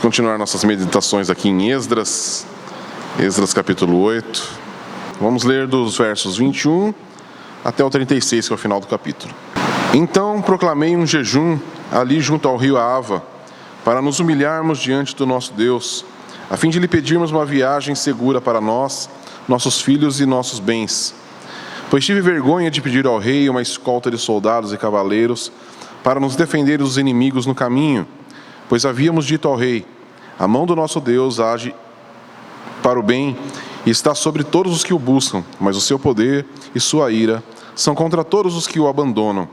continuar nossas meditações aqui em Esdras capítulo 8. Vamos ler dos versos 21 até o 36, que é o final do capítulo. Então proclamei um jejum ali junto ao rio Ava, para nos humilharmos diante do nosso Deus, a fim de lhe pedirmos uma viagem segura para nós, nossos filhos e nossos bens. Pois tive vergonha de pedir ao rei uma escolta de soldados e cavaleiros para nos defender dos inimigos no caminho, pois havíamos dito ao rei: a mão do nosso Deus age para o bem e está sobre todos os que o buscam, mas o seu poder e sua ira são contra todos os que o abandonam.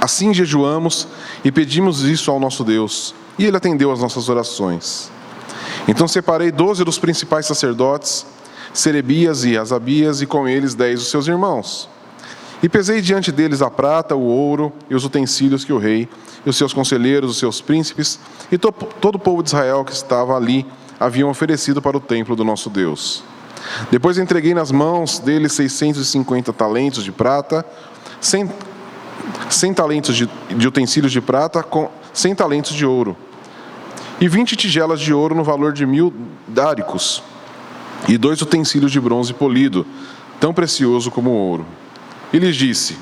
Assim jejuamos e pedimos isso ao nosso Deus, e ele atendeu às nossas orações. Então separei 12 dos principais sacerdotes, Serebias e Asabias, e com eles 10 dos seus irmãos. E pesei diante deles a prata, o ouro e os utensílios que o rei, e os seus conselheiros, os seus príncipes, e todo o povo de Israel que estava ali, haviam oferecido para o templo do nosso Deus. Depois entreguei nas mãos deles 650 talentos de prata, 100 talentos de utensílios de prata, com 100 talentos de ouro, e 20 tigelas de ouro no valor de 1000 dáricos, e 2 utensílios de bronze polido, tão precioso como o ouro. E lhes disse: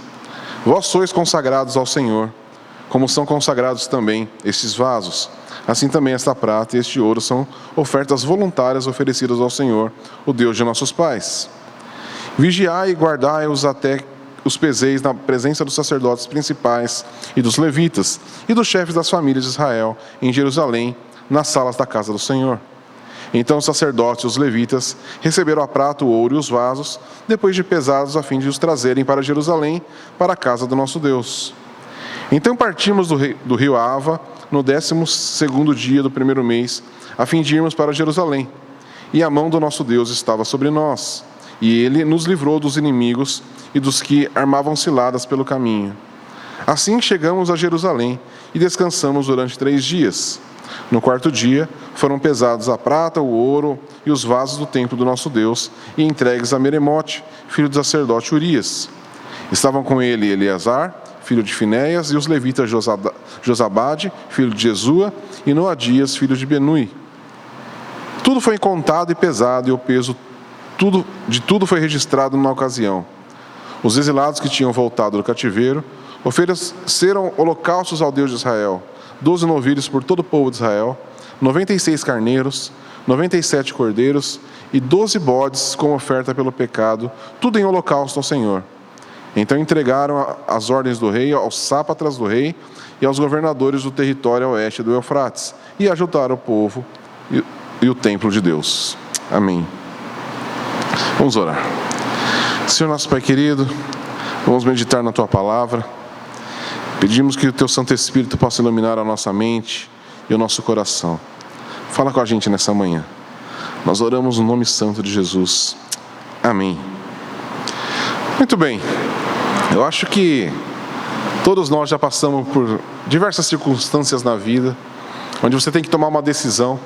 vós sois consagrados ao Senhor, como são consagrados também estes vasos. Assim também esta prata e este ouro são ofertas voluntárias oferecidas ao Senhor, o Deus de nossos pais. Vigiai e guardai-os até os peseis na presença dos sacerdotes principais e dos levitas e dos chefes das famílias de Israel em Jerusalém, nas salas da casa do Senhor. Então os sacerdotes e os levitas receberam a prata, o ouro e os vasos, depois de pesados, a fim de os trazerem para Jerusalém, para a casa do nosso Deus. Então partimos do rio Ava, no 12º dia do primeiro mês, a fim de irmos para Jerusalém. E a mão do nosso Deus estava sobre nós, e ele nos livrou dos inimigos e dos que armavam ciladas pelo caminho. Assim chegamos a Jerusalém e descansamos durante 3 dias. No 4º dia, foram pesados a prata, o ouro e os vasos do templo do nosso Deus e entregues a Meremote, filho do sacerdote Urias. Estavam com ele Eleazar, filho de Finéias, e os levitas Josabade, filho de Jesua, e Noadias, filho de Benui. Tudo foi contado e pesado, e o peso de tudo foi registrado na ocasião. Os exilados que tinham voltado do cativeiro ofereceram holocaustos ao Deus de Israel: 12 novilhos por todo o povo de Israel, 96 carneiros, 97 cordeiros e 12 bodes como oferta pelo pecado, tudo em holocausto ao Senhor. Então entregaram as ordens do rei aos sátrapas do rei e aos governadores do território a oeste do Eufrates, e ajudaram o povo e o templo de Deus. Amém. Vamos orar. Senhor nosso Pai querido, vamos meditar na Tua palavra. Pedimos que o Teu Santo Espírito possa iluminar a nossa mente e o nosso coração. Fala com a gente nessa manhã. Nós oramos no nome santo de Jesus. Amém. Muito bem. Eu acho que todos nós já passamos por diversas circunstâncias na vida, onde você tem que tomar uma decisão,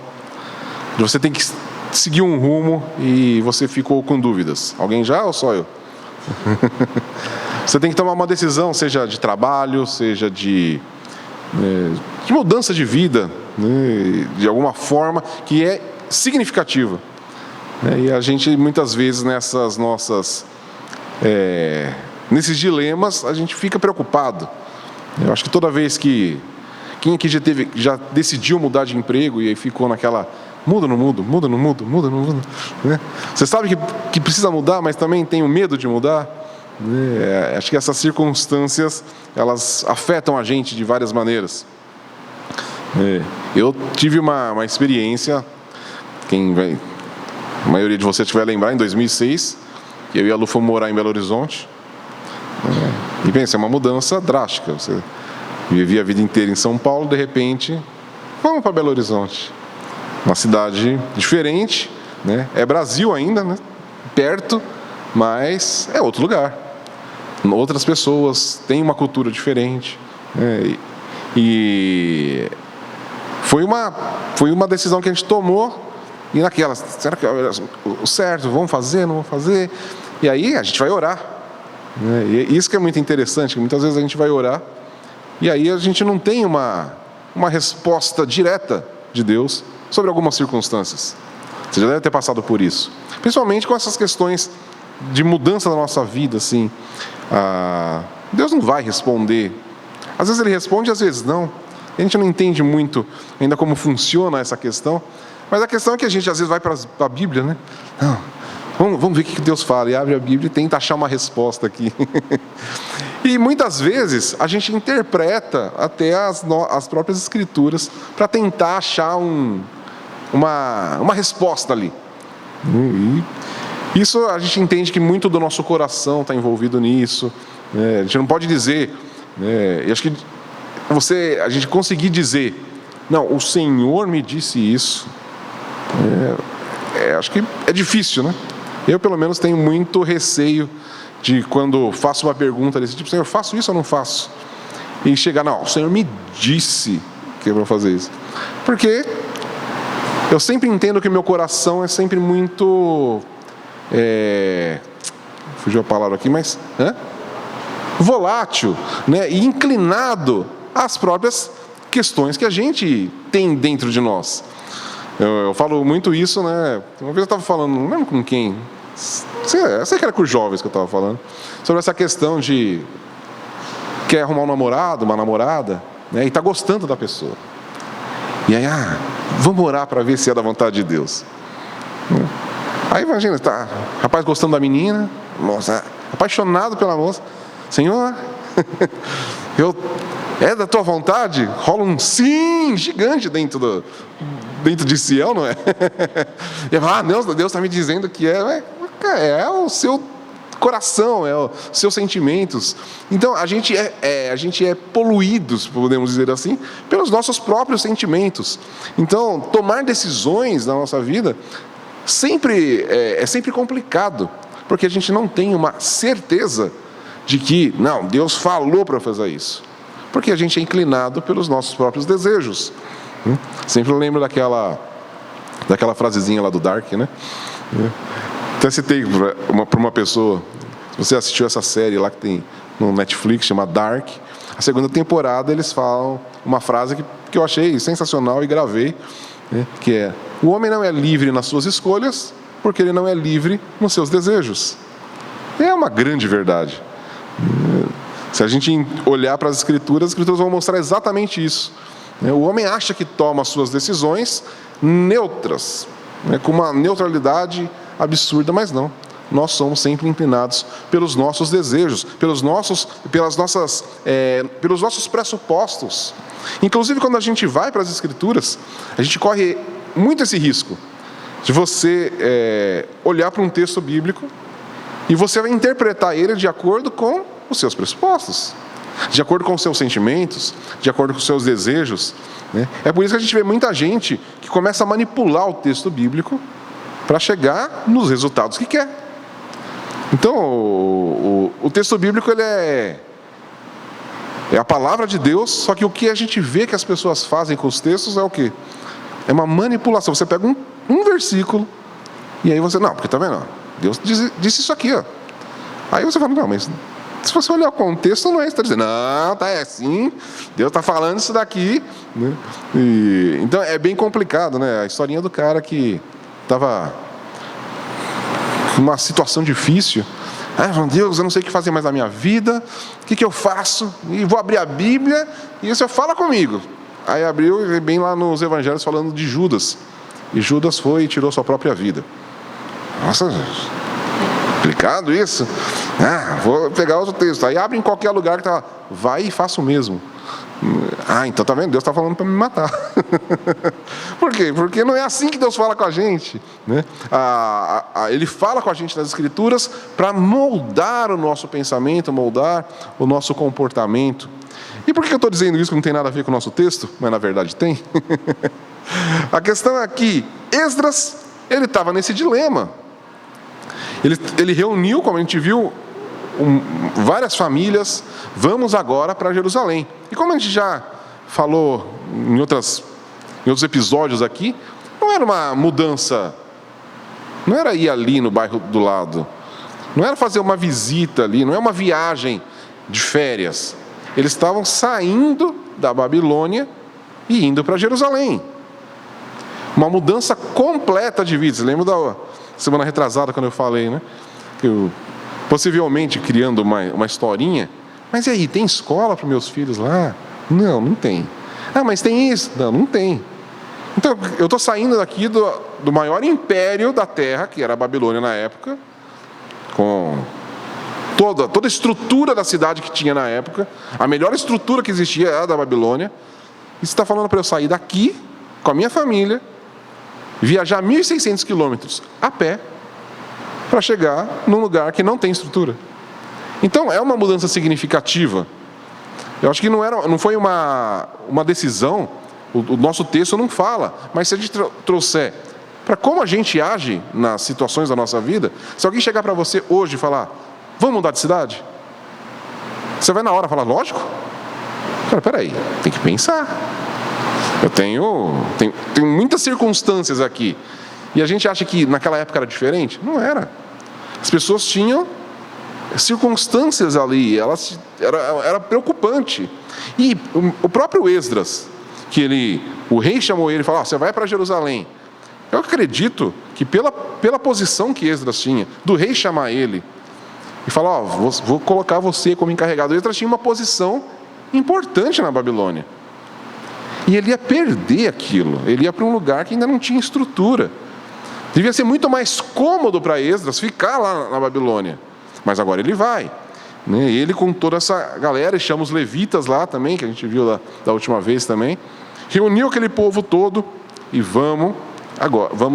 onde você tem que seguir um rumo e você ficou com dúvidas. Alguém já ou só eu? Você tem que tomar uma decisão, seja de trabalho, seja de mudança de vida, né, de alguma forma que é significativa. E a gente, muitas vezes, nesses dilemas, a gente fica preocupado. Eu acho que toda vez que... Quem aqui já decidiu mudar de emprego e aí ficou naquela... Muda ou não muda? Muda ou não muda? Muda ou não muda? Né? Você sabe que precisa mudar, mas também tem o medo de mudar. Acho que essas circunstâncias, elas afetam a gente de várias maneiras. Eu tive uma experiência, a maioria de vocês vai lembrar, em 2006, que eu e a Lu fomos morar em Belo Horizonte. E pensa, é uma mudança drástica. Você vivia a vida inteira em São Paulo, de repente, vamos para Belo Horizonte. Uma cidade diferente, né? É Brasil ainda, né? Perto, mas é outro lugar. Outras pessoas, têm uma cultura diferente. E foi uma decisão que a gente tomou, e naquela, será que é o certo? Vamos fazer, não vamos fazer? E aí a gente vai orar. E isso que é muito interessante, que muitas vezes a gente vai orar, e aí a gente não tem uma resposta direta de Deus sobre algumas circunstâncias. Você já deve ter passado por isso. Principalmente com essas questões de mudança da nossa vida, assim. Deus não vai responder. Às vezes Ele responde, às vezes não. A gente não entende muito ainda como funciona essa questão. Mas a questão é que a gente às vezes vai para a Bíblia, né? Não, vamos ver o que Deus fala. E abre a Bíblia e tenta achar uma resposta aqui. E muitas vezes a gente interpreta até as próprias Escrituras para tentar achar uma resposta ali. E isso a gente entende que muito do nosso coração está envolvido nisso. A gente não pode dizer, eu acho que a gente conseguir dizer, não, o Senhor me disse isso, acho que é difícil, né? Eu pelo menos tenho muito receio de quando faço uma pergunta desse tipo, Senhor, faço isso ou não faço? E chegar, não, o Senhor me disse que é para fazer isso. Porque eu sempre entendo que meu coração é sempre muito... fugiu a palavra aqui, mas... volátil, né? E inclinado às próprias questões que a gente tem dentro de nós. Eu falo muito isso, né? Uma vez eu estava falando, não lembro com quem... Eu sei que era com os jovens que eu estava falando, sobre essa questão de quer arrumar um namorado, uma namorada, né, e está gostando da pessoa. E aí, vamos orar para ver se é da vontade de Deus. Aí imagina, tá, rapaz gostando da menina, moça, apaixonado pela moça. Senhor, é da tua vontade? Rola um sim gigante dentro de Sião, não é? E Deus está me dizendo que é o seu coração, é os seus sentimentos. Então a gente é poluído, podemos dizer assim, pelos nossos próprios sentimentos. Então tomar decisões na nossa vida é sempre complicado, porque a gente não tem uma certeza de que, não, Deus falou para fazer isso. Porque a gente é inclinado pelos nossos próprios desejos. Sempre lembro daquela frasezinha lá do Dark, né? Até citei para uma pessoa, se você assistiu essa série lá que tem no Netflix, chama Dark, a segunda temporada eles falam uma frase que eu achei sensacional e gravei, né? Que é: o homem não é livre nas suas escolhas, porque ele não é livre nos seus desejos. É uma grande verdade. Se a gente olhar para as Escrituras vão mostrar exatamente isso. O homem acha que toma as suas decisões neutras, com uma neutralidade absurda, mas não. Nós somos sempre inclinados pelos nossos desejos, pelos nossos pressupostos. Inclusive, quando a gente vai para as Escrituras, a gente corre muito esse risco de você olhar para um texto bíblico e você vai interpretar ele de acordo com os seus pressupostos, de acordo com os seus sentimentos, de acordo com os seus desejos, né? É por isso que a gente vê muita gente que começa a manipular o texto bíblico para chegar nos resultados que quer. Então, o texto bíblico ele é a palavra de Deus, só que o que a gente vê que as pessoas fazem com os textos é o quê? É uma manipulação. Você pega um versículo e aí você, não, porque tá vendo? Deus disse isso aqui, ó. Aí você fala, não, mas se você olhar o contexto, não é isso que está dizendo. Não, tá, é assim, Deus está falando isso daqui, né? Então é bem complicado, né? A historinha do cara que estava numa situação difícil. Deus, eu não sei o que fazer mais na minha vida, o que eu faço? E vou abrir a Bíblia e o Senhor fala comigo. Aí abriu e bem lá nos evangelhos falando de Judas. E Judas foi e tirou sua própria vida. Nossa, complicado isso. Vou pegar outro texto. Aí abre em qualquer lugar que tá, vai e faça o mesmo. Então tá vendo? Deus está falando para me matar. Por quê? Porque não é assim que Deus fala com a gente, né? Ele fala com a gente nas Escrituras para moldar o nosso pensamento, moldar o nosso comportamento. E por que eu estou dizendo isso que não tem nada a ver com o nosso texto? Mas na verdade tem. A questão é que Esdras, ele estava nesse dilema. Ele reuniu, como a gente viu, várias famílias. Vamos agora para Jerusalém. E como a gente já falou em outros episódios aqui, não era uma mudança, não era ir ali no bairro do lado, não era fazer uma visita ali, não é uma viagem de férias. Eles estavam saindo da Babilônia e indo para Jerusalém. Uma mudança completa de vida. Você lembra da semana retrasada, quando eu falei, né? Eu, possivelmente criando uma historinha. Mas e aí, tem escola para meus filhos lá? Não, não tem. Ah, mas tem isso? Não, não tem. Então, eu estou saindo daqui do maior império da terra, que era a Babilônia na época, com toda a estrutura da cidade que tinha na época. A melhor estrutura que existia era a da Babilônia. E você está falando para eu sair daqui, com a minha família, viajar 1.600 quilômetros a pé, para chegar num lugar que não tem estrutura. Então, é uma mudança significativa. Eu acho que não foi uma decisão, o nosso texto não fala, mas se a gente trouxer para como a gente age nas situações da nossa vida, se alguém chegar para você hoje e falar, vamos mudar de cidade? Você vai na hora falar, lógico. Cara, peraí, tem que pensar. Eu tenho muitas circunstâncias aqui. E a gente acha que naquela época era diferente? Não era. As pessoas tinham circunstâncias ali, era preocupante. E o próprio Esdras, o rei chamou ele e falou, você vai para Jerusalém. Eu acredito que pela posição que Esdras tinha, do rei chamar ele e falar, vou colocar você como encarregado. Esdras tinha uma posição importante na Babilônia. E ele ia perder aquilo, ele ia para um lugar que ainda não tinha estrutura. Devia ser muito mais cômodo para Esdras ficar lá na Babilônia. Mas agora ele vai. Né? Ele com toda essa galera, e chama os levitas lá também, que a gente viu da última vez também. Reuniu aquele povo todo e vamos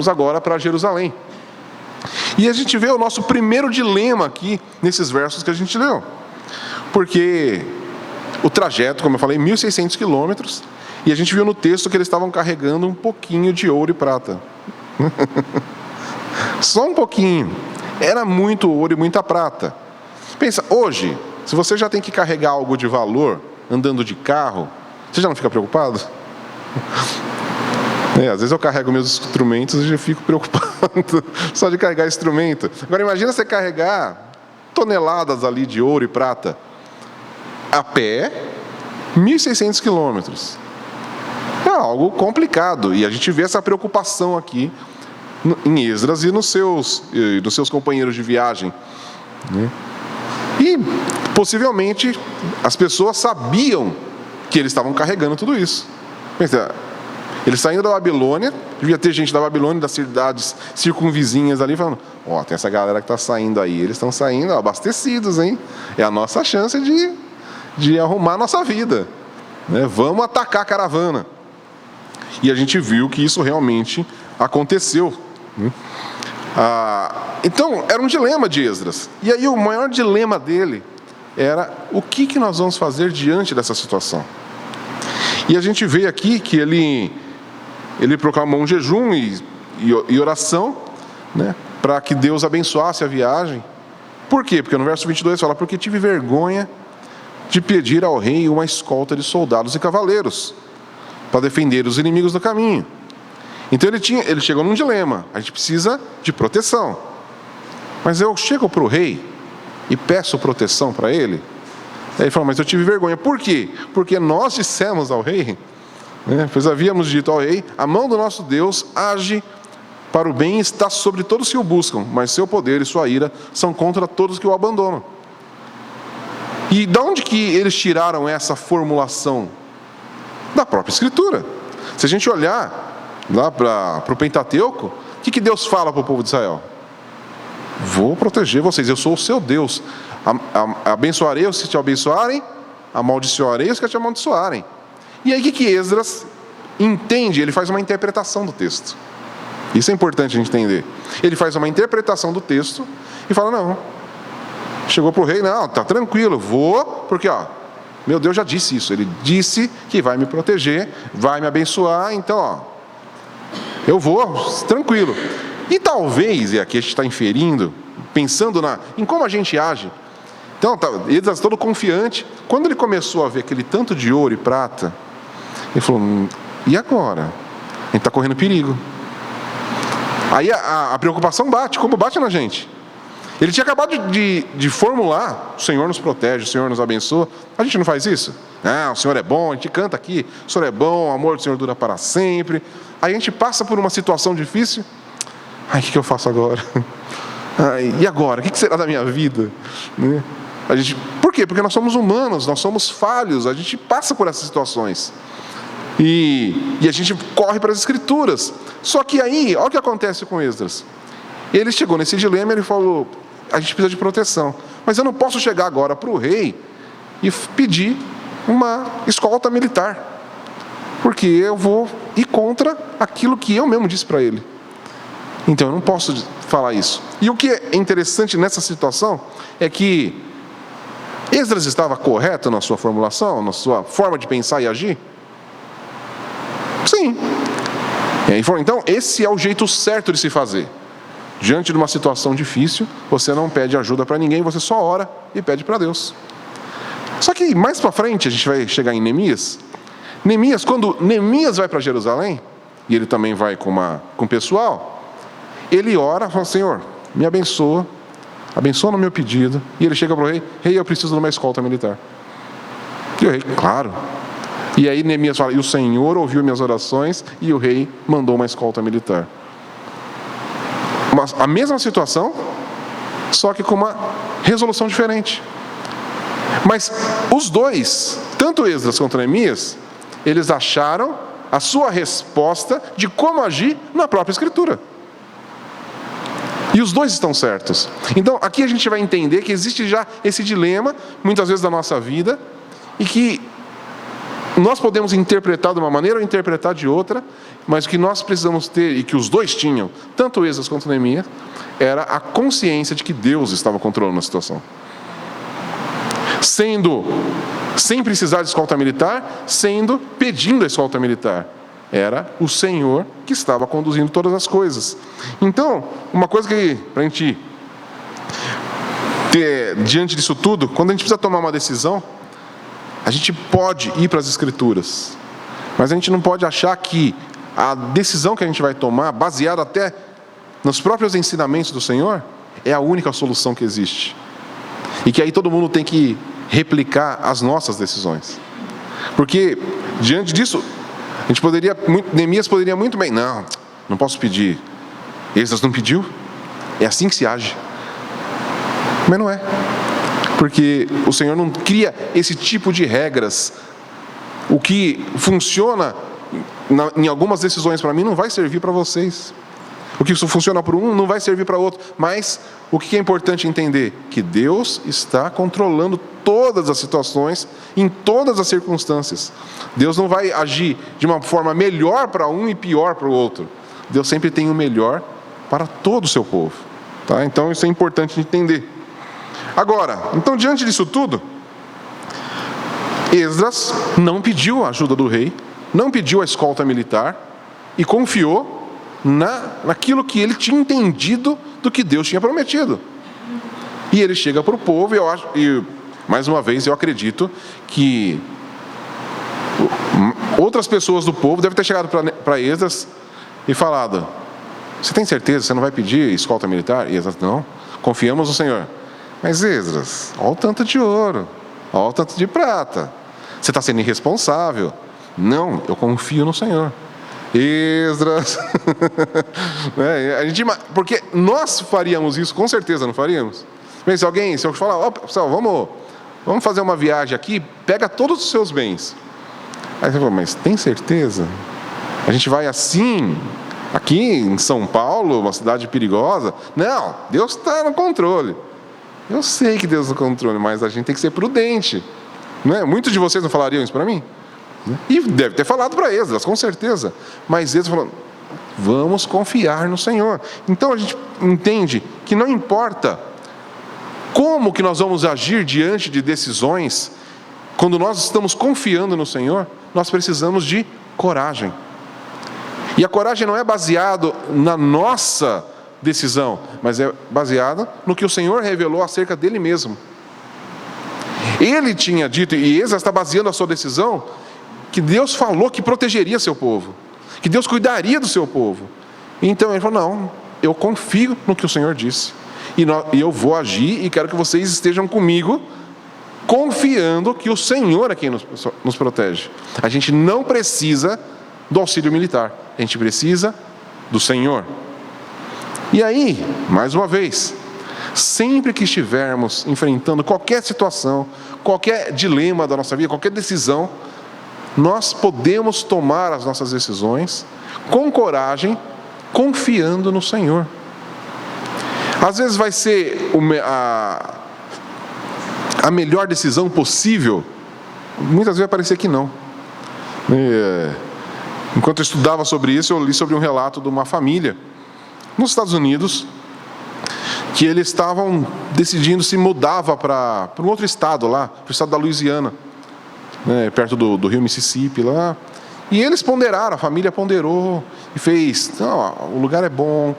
agora para Jerusalém. E a gente vê o nosso primeiro dilema aqui, nesses versos que a gente leu. Porque o trajeto, como eu falei, 1.600 quilômetros, e a gente viu no texto que eles estavam carregando um pouquinho de ouro e prata. Só um pouquinho. Era muito ouro e muita prata. Pensa, hoje, se você já tem que carregar algo de valor, andando de carro, você já não fica preocupado? Às vezes eu carrego meus instrumentos e já fico preocupado só de carregar instrumento. Agora imagina você carregar toneladas ali de ouro e prata a pé, 1.600 quilômetros. É algo complicado. E a gente vê essa preocupação aqui em Esdras e nos seus companheiros de viagem. E possivelmente as pessoas sabiam que eles estavam carregando tudo isso. Eles saindo da Babilônia, devia ter gente da Babilônia, das cidades circunvizinhas ali, falando, tem essa galera que está saindo aí, eles estão saindo abastecidos, hein? É a nossa chance de arrumar a nossa vida. Vamos atacar a caravana. E a gente viu que isso realmente aconteceu. Então, era um dilema de Esdras. E aí o maior dilema dele era o que nós vamos fazer diante dessa situação. E a gente vê aqui que ele proclamou um jejum e oração, né, para que Deus abençoasse a viagem. Por quê? Porque no verso 22 fala, porque tive vergonha de pedir ao rei uma escolta de soldados e cavaleiros para defender os inimigos do caminho. Então ele chegou num dilema, a gente precisa de proteção. Mas eu chego para o rei e peço proteção para ele? Aí ele falou, mas eu tive vergonha. Por quê? Porque nós dissemos ao rei, pois havíamos dito ao rei, a mão do nosso Deus age para o bem e está sobre todos que o buscam, mas seu poder e sua ira são contra todos que o abandonam. E de onde que eles tiraram essa formulação? Da própria Escritura. Se a gente olhar lá para o Pentateuco, o que Deus fala para o povo de Israel? Vou proteger vocês, eu sou o seu Deus. Abençoarei os que te abençoarem, amaldiçoarei os que te amaldiçoarem. E aí o que Esdras entende? Ele faz uma interpretação do texto. Isso é importante a gente entender. Ele faz uma interpretação do texto e fala, não, chegou para o rei, não, tá tranquilo, vou, porque meu Deus já disse isso, ele disse que vai me proteger, vai me abençoar, então eu vou, tranquilo. E talvez, e aqui a gente está inferindo, pensando em como a gente age. Então, ele está todo confiante. Quando ele começou a ver aquele tanto de ouro e prata, ele falou, e agora? A gente está correndo perigo. Aí a preocupação bate, como bate na gente. Ele tinha acabado de formular: o Senhor nos protege, o Senhor nos abençoa. A gente não faz isso? O Senhor é bom, a gente canta aqui: o Senhor é bom, o amor do Senhor dura para sempre. Aí a gente passa por uma situação difícil. O que eu faço agora? E agora? O que será da minha vida? Por quê? Porque nós somos humanos, nós somos falhos, a gente passa por essas situações. E a gente corre para as Escrituras. Só que aí, olha o que acontece com Esdras. Ele chegou nesse dilema, ele falou: a gente precisa de proteção, mas eu não posso chegar agora para o rei e pedir uma escolta militar, porque eu vou ir contra aquilo que eu mesmo disse para ele. Então eu não posso falar isso. E o que é interessante nessa situação é que Esdras estava correto na sua formulação, na sua forma de pensar e agir? Sim. Então esse é o jeito certo de se fazer. Diante de uma situação difícil, você não pede ajuda para ninguém, você só ora e pede para Deus. Só que mais para frente a gente vai chegar em Neemias. Quando Neemias vai para Jerusalém, e ele também vai com o pessoal, ele ora, fala: Senhor, me abençoa no meu pedido. E ele chega para o rei: rei, eu preciso de uma escolta militar. E o rei: claro. E aí Neemias fala: e o Senhor ouviu minhas orações, e o rei mandou uma escolta militar. A mesma situação, só que com uma resolução diferente. Mas os dois, tanto Esdras quanto Neemias, eles acharam a sua resposta de como agir na própria Escritura. E os dois estão certos. Então aqui a gente vai entender que existe já esse dilema, muitas vezes, da nossa vida, e que nós podemos interpretar de uma maneira ou interpretar de outra, mas o que nós precisamos ter, e que os dois tinham, tanto Esdras quanto Neemias, era a consciência de que Deus estava controlando a situação. Sem precisar de escolta militar, pedindo a escolta militar. Era o Senhor que estava conduzindo todas as coisas. Então, uma coisa que, para a gente ter, diante disso tudo, quando a gente precisa tomar uma decisão, a gente pode ir para as Escrituras, mas a gente não pode achar que a decisão que a gente vai tomar, baseada até nos próprios ensinamentos do Senhor, é a única solução que existe. E que aí todo mundo tem que replicar as nossas decisões. Porque, diante disso, Neemias poderia muito bem: não posso pedir. Esdras não pediu? É assim que se age. Mas não é. Porque o Senhor não cria esse tipo de regras. O que funciona em algumas decisões para mim não vai servir para vocês. O que funciona para um não vai servir para outro. Mas o que é importante entender? Que Deus está controlando todas as situações, em todas as circunstâncias. Deus não vai agir de uma forma melhor para um e pior para o outro. Deus sempre tem o melhor para todo o seu povo. Tá? Então isso é importante entender. Agora, então, diante disso tudo, Esdras não pediu a ajuda do rei, não pediu a escolta militar e confiou naquilo que ele tinha entendido do que Deus tinha prometido. E ele chega para o povo, e mais uma vez eu acredito que outras pessoas do povo devem ter chegado para Esdras e falado: você tem certeza? Você não vai pedir escolta militar? E Esdras: não, confiamos no Senhor. Mas Esdras, olha o tanto de ouro, olha o tanto de prata, você está sendo irresponsável. Não, eu confio no Senhor. Esdras, porque nós faríamos isso, com certeza, não faríamos? Bem, se eu falar: pessoal, vamos fazer uma viagem aqui, pega todos os seus bens. Aí você fala: mas tem certeza? A gente vai assim, aqui em São Paulo, uma cidade perigosa? Não, Deus está no controle. Eu sei que Deus está no controle, mas a gente tem que ser prudente. Não é? Muitos de vocês não falariam isso para mim? E deve ter falado para Esdras, com certeza. Mas Esdras falou: vamos confiar no Senhor. Então a gente entende que não importa como que nós vamos agir diante de decisões, quando nós estamos confiando no Senhor, nós precisamos de coragem. E a coragem não é baseada na nossa decisão, mas é baseada no que o Senhor revelou acerca dele mesmo. Ele tinha dito, e Esdras está baseando a sua decisão, que Deus falou que protegeria seu povo, que Deus cuidaria do seu povo. Então ele falou: não, eu confio no que o Senhor disse. e eu vou agir e quero que vocês estejam comigo, confiando que o Senhor é quem nos protege. A gente não precisa do auxílio militar, a gente precisa do Senhor. E aí, mais uma vez, sempre que estivermos enfrentando qualquer situação, qualquer dilema da nossa vida, qualquer decisão, nós podemos tomar as nossas decisões com coragem, confiando no Senhor. Às vezes vai ser a melhor decisão possível, muitas vezes vai parecer que não. Enquanto eu estudava sobre isso, eu li sobre um relato de uma família nos Estados Unidos, que eles estavam decidindo se mudava para um outro estado lá, para o estado da Louisiana, perto do rio Mississippi lá. E eles ponderaram, a família ponderou e fez, o lugar é bom,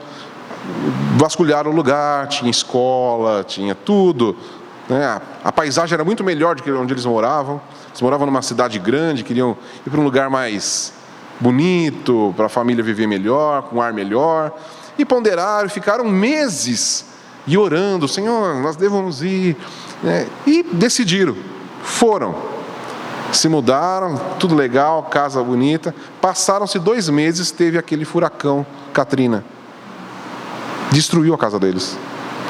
vasculharam o lugar, tinha escola, tinha tudo, a paisagem era muito melhor do que onde eles moravam. Eles moravam numa cidade grande, queriam ir para um lugar mais bonito, para a família viver melhor, com um ar melhor. E ponderaram, ficaram meses e orando, Senhor, nós devemos ir. E decidiram, foram, se mudaram, tudo legal, casa bonita. Passaram-se 2 meses, teve aquele furacão Katrina. Destruiu a casa deles.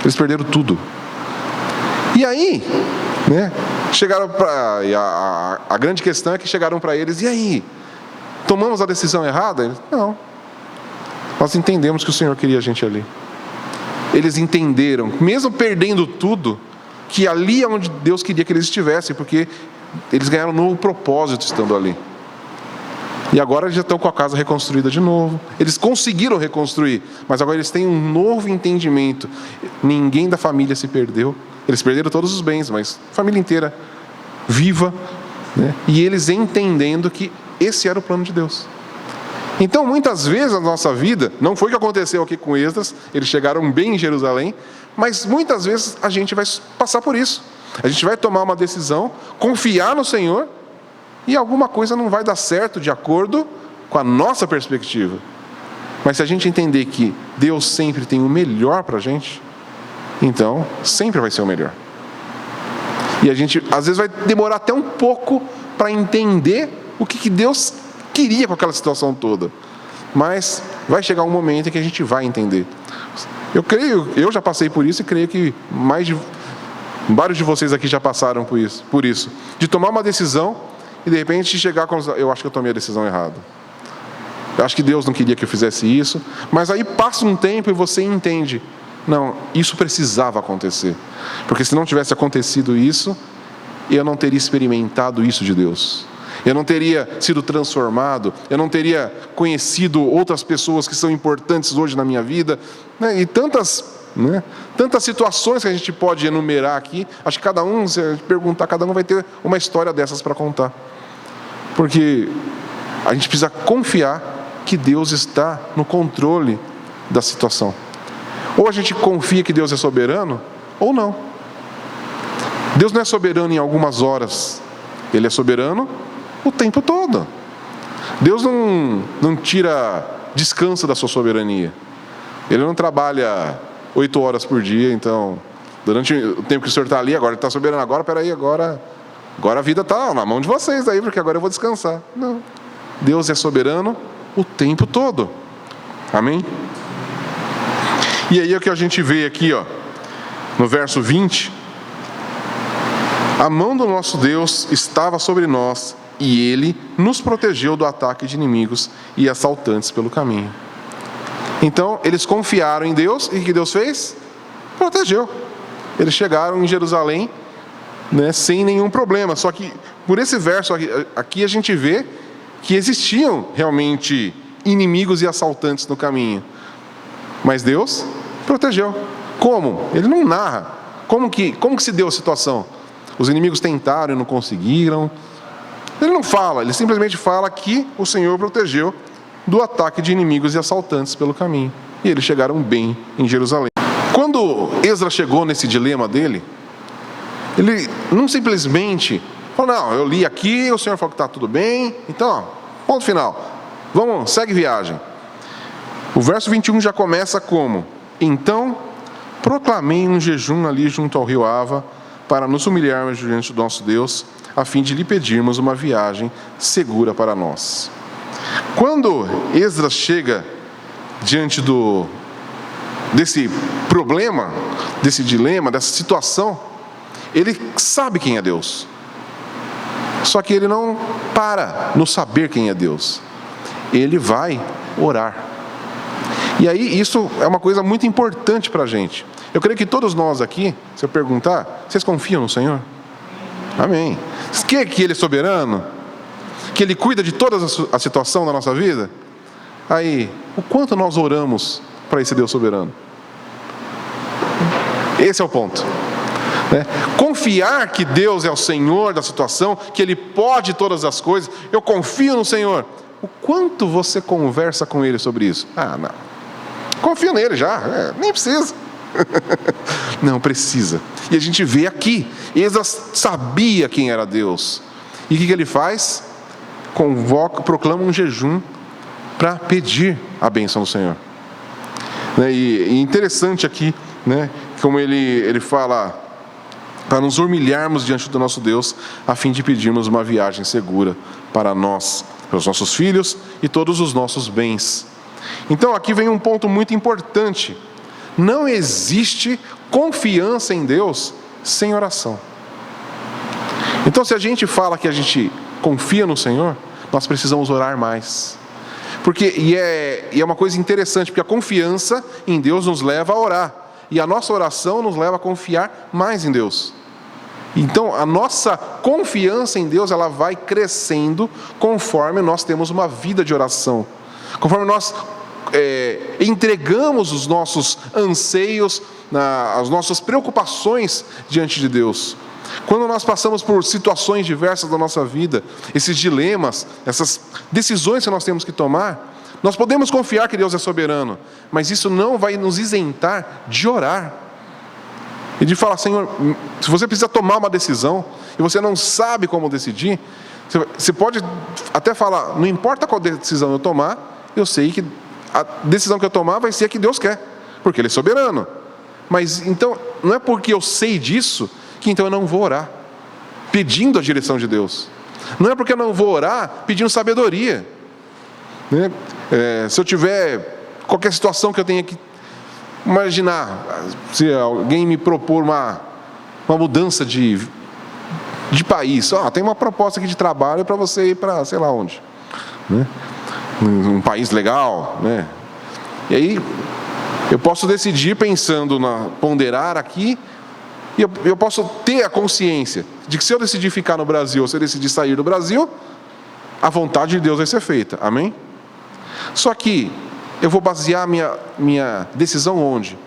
Eles perderam tudo. E aí, chegaram para... A grande questão é que chegaram para eles, e aí? Tomamos a decisão errada? Eles, não. Nós entendemos que o Senhor queria a gente ali. Eles entenderam, mesmo perdendo tudo, que ali é onde Deus queria que eles estivessem, porque eles ganharam um novo propósito estando ali. E agora eles já estão com a casa reconstruída de novo. Eles conseguiram reconstruir, mas agora eles têm um novo entendimento. Ninguém da família se perdeu. Eles perderam todos os bens, mas a família inteira viva, e eles entendendo que esse era o plano de Deus. Então, muitas vezes na nossa vida, não foi o que aconteceu aqui com Esdras, eles chegaram bem em Jerusalém, mas muitas vezes a gente vai passar por isso. A gente vai tomar uma decisão, confiar no Senhor, e alguma coisa não vai dar certo de acordo com a nossa perspectiva. Mas se a gente entender que Deus sempre tem o melhor para a gente, então sempre vai ser o melhor. E a gente às vezes vai demorar até um pouco para entender o que Deus queria com aquela situação toda, mas vai chegar um momento em que a gente vai entender. Eu já passei por isso e creio que vários de vocês aqui já passaram por isso, de tomar uma decisão e de repente chegar com eu acho que eu tomei a decisão errada, eu acho que Deus não queria que eu fizesse isso, mas aí passa um tempo e você entende, não, isso precisava acontecer, porque se não tivesse acontecido isso, eu não teria experimentado isso de Deus. Eu não teria sido transformado, eu não teria conhecido outras pessoas que são importantes hoje na minha vida, e tantas situações que a gente pode enumerar aqui. Acho que cada um, se a gente perguntar, cada um vai ter uma história dessas para contar, porque a gente precisa confiar que Deus está no controle da situação. Ou a gente confia que Deus é soberano, ou não. Deus não é soberano em algumas horas, Ele é soberano o tempo todo. Deus não tira descanso da sua soberania. Ele não trabalha 8 horas por dia, então, durante o tempo que o Senhor está ali, agora Ele está soberano, agora a vida está na mão de vocês aí, porque agora eu vou descansar. Não. Deus é soberano o tempo todo. Amém? E aí é o que a gente vê aqui, no verso 20. A mão do nosso Deus estava sobre nós, e Ele nos protegeu do ataque de inimigos e assaltantes pelo caminho. Então, eles confiaram em Deus, e o que Deus fez? Protegeu. Eles chegaram em Jerusalém, sem nenhum problema. Só que, por esse verso aqui a gente vê que existiam realmente inimigos e assaltantes no caminho. Mas Deus protegeu. Como? Ele não narra. Como que se deu a situação? Os inimigos tentaram e não conseguiram. Ele não fala, ele simplesmente fala que o Senhor protegeu do ataque de inimigos e assaltantes pelo caminho. E eles chegaram bem em Jerusalém. Quando Esdras chegou nesse dilema dele, ele não simplesmente falou, não, eu li aqui, o Senhor falou que está tudo bem, então, ponto final. Vamos, segue viagem. O verso 21 já começa como? Então proclamei um jejum ali junto ao rio Ava, para nos humilharmos diante do nosso Deus, a fim de lhe pedirmos uma viagem segura para nós. Quando Esdras chega diante desse problema, desse dilema, dessa situação, ele sabe quem é Deus. Só que ele não para no saber quem é Deus. Ele vai orar. E aí isso é uma coisa muito importante para a gente. Eu creio que todos nós aqui, se eu perguntar, vocês confiam no Senhor? Amém. Que Ele é soberano? Que Ele cuida de toda a situação da nossa vida? Aí, o quanto nós oramos para esse Deus soberano? Esse é o ponto. Confiar que Deus é o Senhor da situação, que Ele pode todas as coisas, eu confio no Senhor. O quanto você conversa com Ele sobre isso? Não. Confio nele já, nem precisa. Não, precisa. E a gente vê aqui, Esdras sabia quem era Deus. E o que ele faz? Proclama um jejum para pedir a bênção do Senhor. E interessante aqui, como ele fala, para nos humilharmos diante do nosso Deus, a fim de pedirmos uma viagem segura para nós, para os nossos filhos e todos os nossos bens. Então aqui vem um ponto muito importante. Não existe confiança em Deus sem oração. Então, se a gente fala que a gente confia no Senhor, nós precisamos orar mais. E é uma coisa interessante, porque a confiança em Deus nos leva a orar. E a nossa oração nos leva a confiar mais em Deus. Então, a nossa confiança em Deus, ela vai crescendo conforme nós temos uma vida de oração. Conforme nós entregamos os nossos anseios, as nossas preocupações diante de Deus. Quando nós passamos por situações diversas da nossa vida, esses dilemas, essas decisões que nós temos que tomar, nós podemos confiar que Deus é soberano, mas isso não vai nos isentar de orar e de falar: Senhor, se você precisa tomar uma decisão e você não sabe como decidir, você pode até falar: não importa qual decisão eu tomar, eu sei que a decisão que eu tomar vai ser a que Deus quer, porque Ele é soberano. Mas então, não é porque eu sei disso que então eu não vou orar pedindo a direção de Deus. Não é porque eu não vou orar pedindo sabedoria. Se eu tiver qualquer situação que eu tenha que imaginar, se alguém me propor uma mudança de país, tem uma proposta aqui de trabalho para você ir para sei lá onde, um país legal, E aí eu posso decidir pensando ponderar aqui, e eu posso ter a consciência de que se eu decidir ficar no Brasil, ou se eu decidir sair do Brasil, a vontade de Deus vai ser feita, amém? Só que eu vou basear minha decisão onde?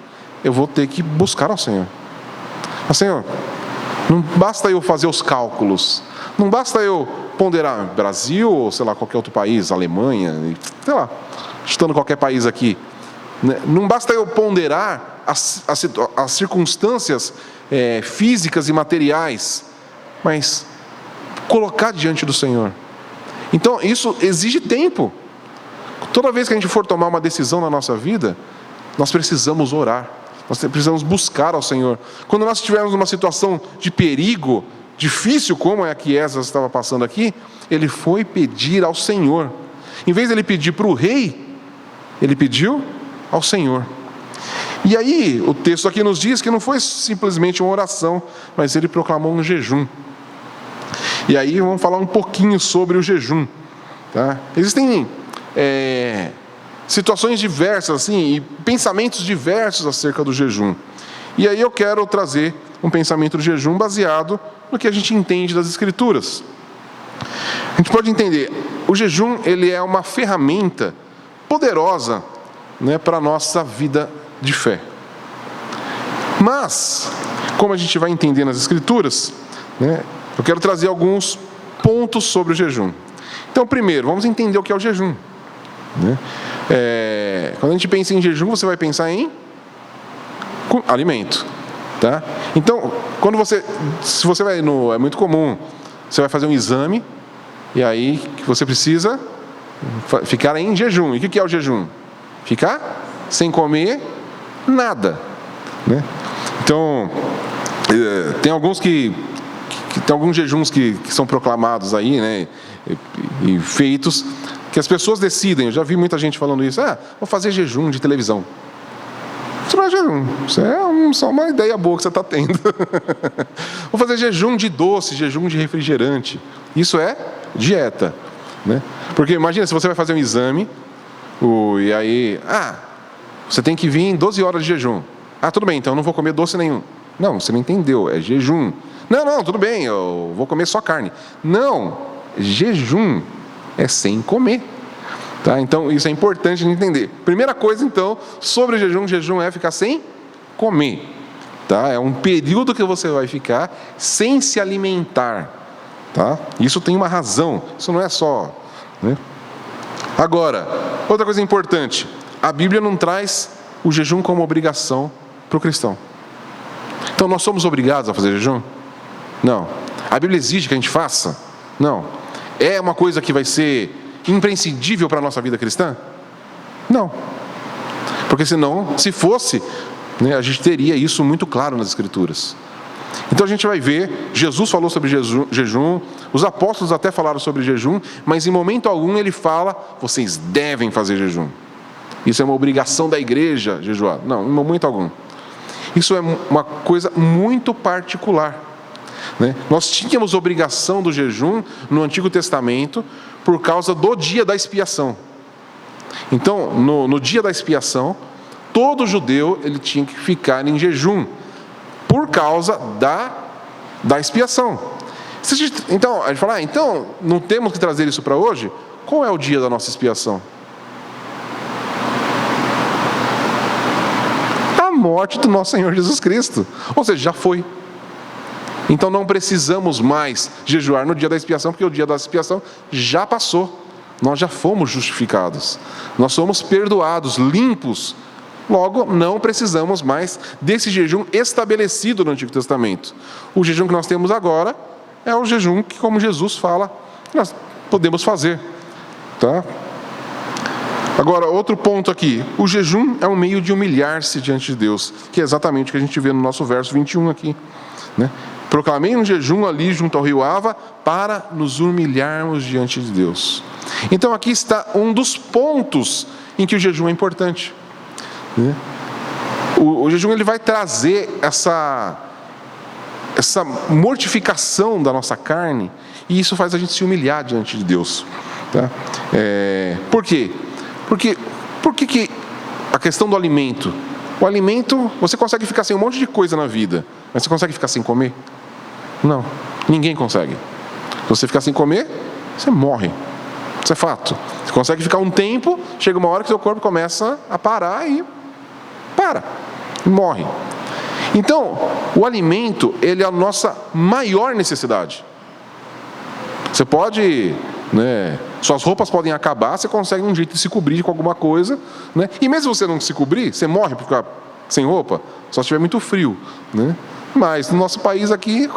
Eu vou ter que buscar ao Senhor. Senhor, não basta eu fazer os cálculos, não basta eu ponderar Brasil, ou sei lá, qualquer outro país, Alemanha, sei lá, chutando qualquer país aqui. Não basta eu ponderar as circunstâncias físicas e materiais, mas colocar diante do Senhor. Então isso exige tempo. Toda vez que a gente for tomar uma decisão na nossa vida, nós precisamos orar, nós precisamos buscar ao Senhor. Quando nós estivermos numa situação de perigo, difícil como é a que Esdras estava passando aqui, ele foi pedir ao Senhor. Em vez de ele pedir para o rei, ele pediu ao Senhor. E aí, o texto aqui nos diz que não foi simplesmente uma oração, mas ele proclamou um jejum. E aí vamos falar um pouquinho sobre o jejum. Tá? Existem situações diversas assim, e pensamentos diversos acerca do jejum. E aí eu quero trazer um pensamento do jejum baseado no que a gente entende das Escrituras. A gente pode entender, o jejum ele é uma ferramenta poderosa, para a nossa vida de fé. Mas, como a gente vai entender nas Escrituras, eu quero trazer alguns pontos sobre o jejum. Então, primeiro, vamos entender o que é o jejum. Quando a gente pensa em jejum, você vai pensar em alimento. Tá? Então, se você vai é muito comum, você vai fazer um exame, e aí você precisa ficar em jejum. E o que é o jejum? Ficar sem comer nada. né? Então, tem alguns tem alguns jejuns que são proclamados aí, né, e feitos, que as pessoas decidem. Eu já vi muita gente falando isso: vou fazer jejum de televisão. Isso não é jejum, isso é só uma ideia boa que você está tendo. Vou fazer jejum de doce, jejum de refrigerante. Isso é dieta, né? Porque imagina se você vai fazer um exame, e aí, você tem que vir em 12 horas de jejum. Tudo bem, então eu não vou comer doce nenhum. Não, você não entendeu, é jejum. Não, tudo bem, eu vou comer só carne. Não, jejum é sem comer. Tá? Então, isso é importante de entender. Primeira coisa, então, sobre jejum é ficar sem comer. Tá? É um período que você vai ficar sem se alimentar. Tá? Isso tem uma razão, isso não é só... né? Agora, outra coisa importante, a Bíblia não traz o jejum como obrigação para o cristão. Então, nós somos obrigados a fazer jejum? Não. A Bíblia exige que a gente faça? Não. É uma coisa que vai ser imprescindível para a nossa vida cristã? Não. Porque senão, se fosse, né, a gente teria isso muito claro nas Escrituras. Então a gente vai ver, Jesus falou sobre jejum, os apóstolos até falaram sobre jejum, mas em momento algum ele fala: vocês devem fazer jejum. Isso é uma obrigação da igreja, jejuar. Não, em momento algum. Isso é uma coisa muito particular, né? Nós tínhamos obrigação do jejum no Antigo Testamento por causa do dia da expiação. Então, no dia da expiação, todo judeu ele tinha que ficar em jejum por causa da expiação. Então, a gente fala: então não temos que trazer isso para hoje? Qual é o dia da nossa expiação? A morte do nosso Senhor Jesus Cristo. Ou seja, já foi. Então não precisamos mais jejuar no dia da expiação, porque o dia da expiação já passou. Nós já fomos justificados. Nós somos perdoados, limpos. Logo, não precisamos mais desse jejum estabelecido no Antigo Testamento. O jejum que nós temos agora é o jejum que, como Jesus fala, nós podemos fazer. Tá? Agora, outro ponto aqui. O jejum é um meio de humilhar-se diante de Deus, que é exatamente o que a gente vê no nosso verso 21 aqui, né? Proclamei um jejum ali junto ao rio Ava para nos humilharmos diante de Deus. Então aqui está um dos pontos em que o jejum é importante. O jejum ele vai trazer essa mortificação da nossa carne, e isso faz a gente se humilhar diante de Deus. Tá? Por quê? Porque a questão do alimento. O alimento, você consegue ficar sem um monte de coisa na vida, mas você consegue ficar sem comer? Não, ninguém consegue. Se você ficar sem comer, você morre. Isso é fato. Você consegue ficar um tempo, chega uma hora que seu corpo começa a parar e morre. Então, o alimento, ele é a nossa maior necessidade. Você pode, né, suas roupas podem acabar, você consegue um jeito de se cobrir com alguma coisa, né? E mesmo se você não se cobrir, você morre por ficar sem roupa, só se estiver muito frio, né? Mas no nosso país aqui,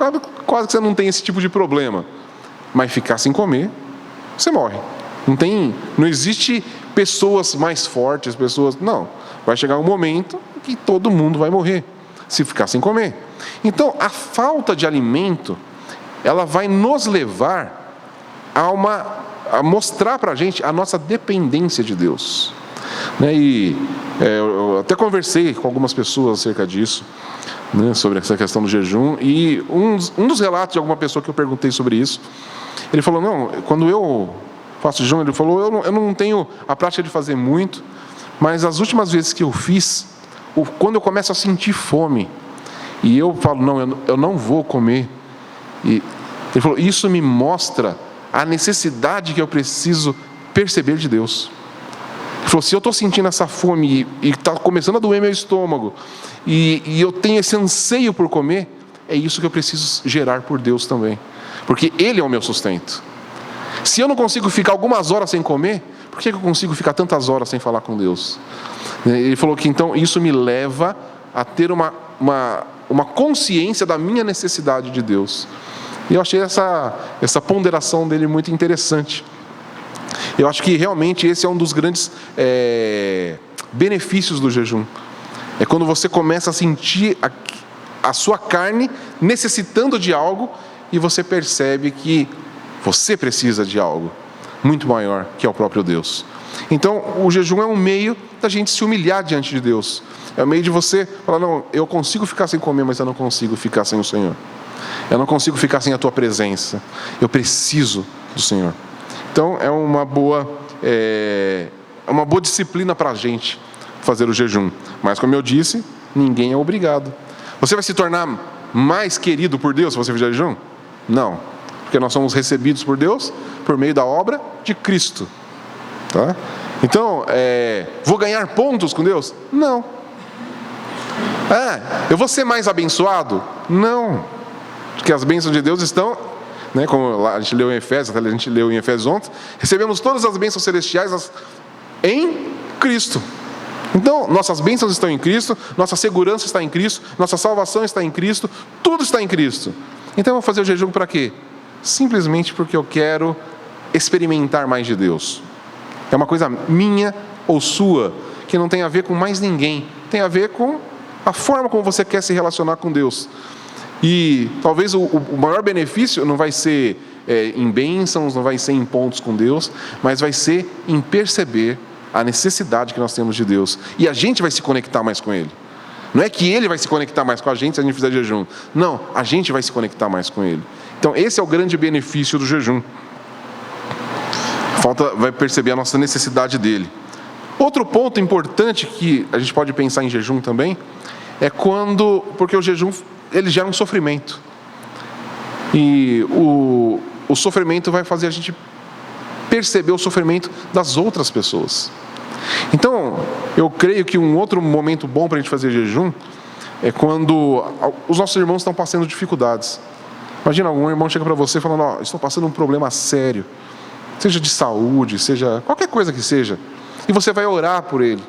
quase que você não tem esse tipo de problema. Mas ficar sem comer, você morre. Não existe pessoas mais fortes, não. Vai chegar um momento que todo mundo vai morrer, se ficar sem comer. Então, a falta de alimento, ela vai nos levar a mostrar para a gente a nossa dependência de Deus. Né? Eu até conversei com algumas pessoas acerca disso, né, sobre essa questão do jejum, e um dos relatos de alguma pessoa que eu perguntei sobre isso, ele falou: não, quando eu faço jejum, ele falou, eu não tenho a prática de fazer muito, mas as últimas vezes que eu fiz, quando eu começo a sentir fome, e eu falo: não, eu não vou comer, e ele falou: isso me mostra a necessidade que eu preciso perceber de Deus. Ele falou: se eu estou sentindo essa fome e está começando a doer meu estômago, e eu tenho esse anseio por comer, é isso que eu preciso gerar por Deus também, porque Ele é o meu sustento. Se eu não consigo ficar algumas horas sem comer, por que eu consigo ficar tantas horas sem falar com Deus? Ele falou que então isso me leva a ter uma consciência da minha necessidade de Deus. E eu achei essa ponderação dele muito interessante. Eu acho que realmente esse é um dos grandes benefícios do jejum. É quando você começa a sentir a sua carne necessitando de algo e você percebe que você precisa de algo muito maior, que é o próprio Deus. Então, o jejum é um meio da gente se humilhar diante de Deus. É um meio de você falar, não, eu consigo ficar sem comer, mas eu não consigo ficar sem o Senhor. Eu não consigo ficar sem a Tua presença. Eu preciso do Senhor. Então, é uma boa disciplina para a gente fazer o jejum. Mas, como eu disse, ninguém é obrigado. Você vai se tornar mais querido por Deus se você fizer jejum? Não. Porque nós somos recebidos por Deus por meio da obra de Cristo. Tá? Então, vou ganhar pontos com Deus? Não. Eu vou ser mais abençoado? Não. Porque as bênçãos de Deus estão, né, como a gente leu em Efésios ontem, recebemos todas as bênçãos celestiais em Cristo. Então, nossas bênçãos estão em Cristo, nossa segurança está em Cristo, nossa salvação está em Cristo, tudo está em Cristo. Então, eu vou fazer o jejum para quê? Simplesmente porque eu quero experimentar mais de Deus. É uma coisa minha ou sua, que não tem a ver com mais ninguém. Tem a ver com a forma como você quer se relacionar com Deus. E talvez o maior benefício não vai ser em bênçãos, não vai ser em pontos com Deus, mas vai ser em perceber a necessidade que nós temos de Deus. E a gente vai se conectar mais com Ele. Não é que Ele vai se conectar mais com a gente se a gente fizer jejum. Não, a gente vai se conectar mais com Ele. Então esse é o grande benefício do jejum. Vai perceber a nossa necessidade dele. Outro ponto importante que a gente pode pensar em jejum também é porque o jejum ele gera um sofrimento. E o sofrimento vai fazer a gente perceber o sofrimento das outras pessoas. Então, eu creio que um outro momento bom para a gente fazer jejum é quando os nossos irmãos estão passando dificuldades. Imagina, algum irmão chega para você falando, estou passando um problema sério, seja de saúde, seja qualquer coisa que seja, e você vai orar por ele.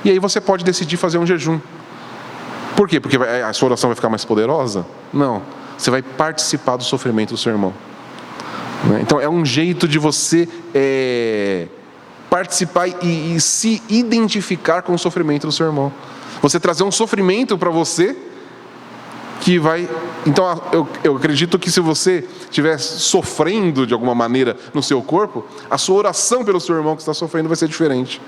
E aí você pode decidir fazer um jejum. Por quê? Porque a sua oração vai ficar mais poderosa? Não. Você vai participar do sofrimento do seu irmão. Então é um jeito de você participar e se identificar com o sofrimento do seu irmão. Você trazer um sofrimento para você que vai... Então eu acredito que se você estiver sofrendo de alguma maneira no seu corpo, a sua oração pelo seu irmão que está sofrendo vai ser diferente.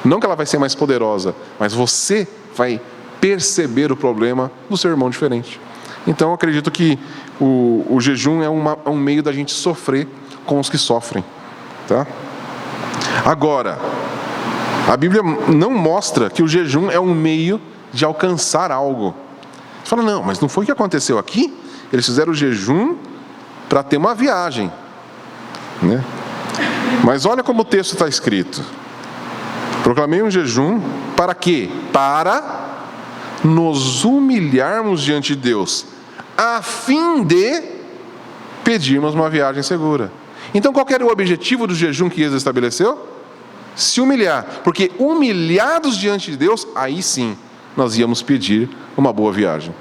Não que ela vai ser mais poderosa, mas você vai perceber o problema do seu irmão diferente. Então eu acredito que o jejum é um meio da gente sofrer com os que sofrem. Tá? Agora, a Bíblia não mostra que o jejum é um meio de alcançar algo. Você fala, não, mas não foi o que aconteceu aqui? Eles fizeram o jejum para ter uma viagem, né? Mas olha como o texto está escrito. Proclamei um jejum para quê? Para nos humilharmos diante de Deus, a fim de pedirmos uma viagem segura. Então qual era o objetivo do jejum que Esdras estabeleceu? Se humilhar, porque humilhados diante de Deus, aí sim nós íamos pedir uma boa viagem.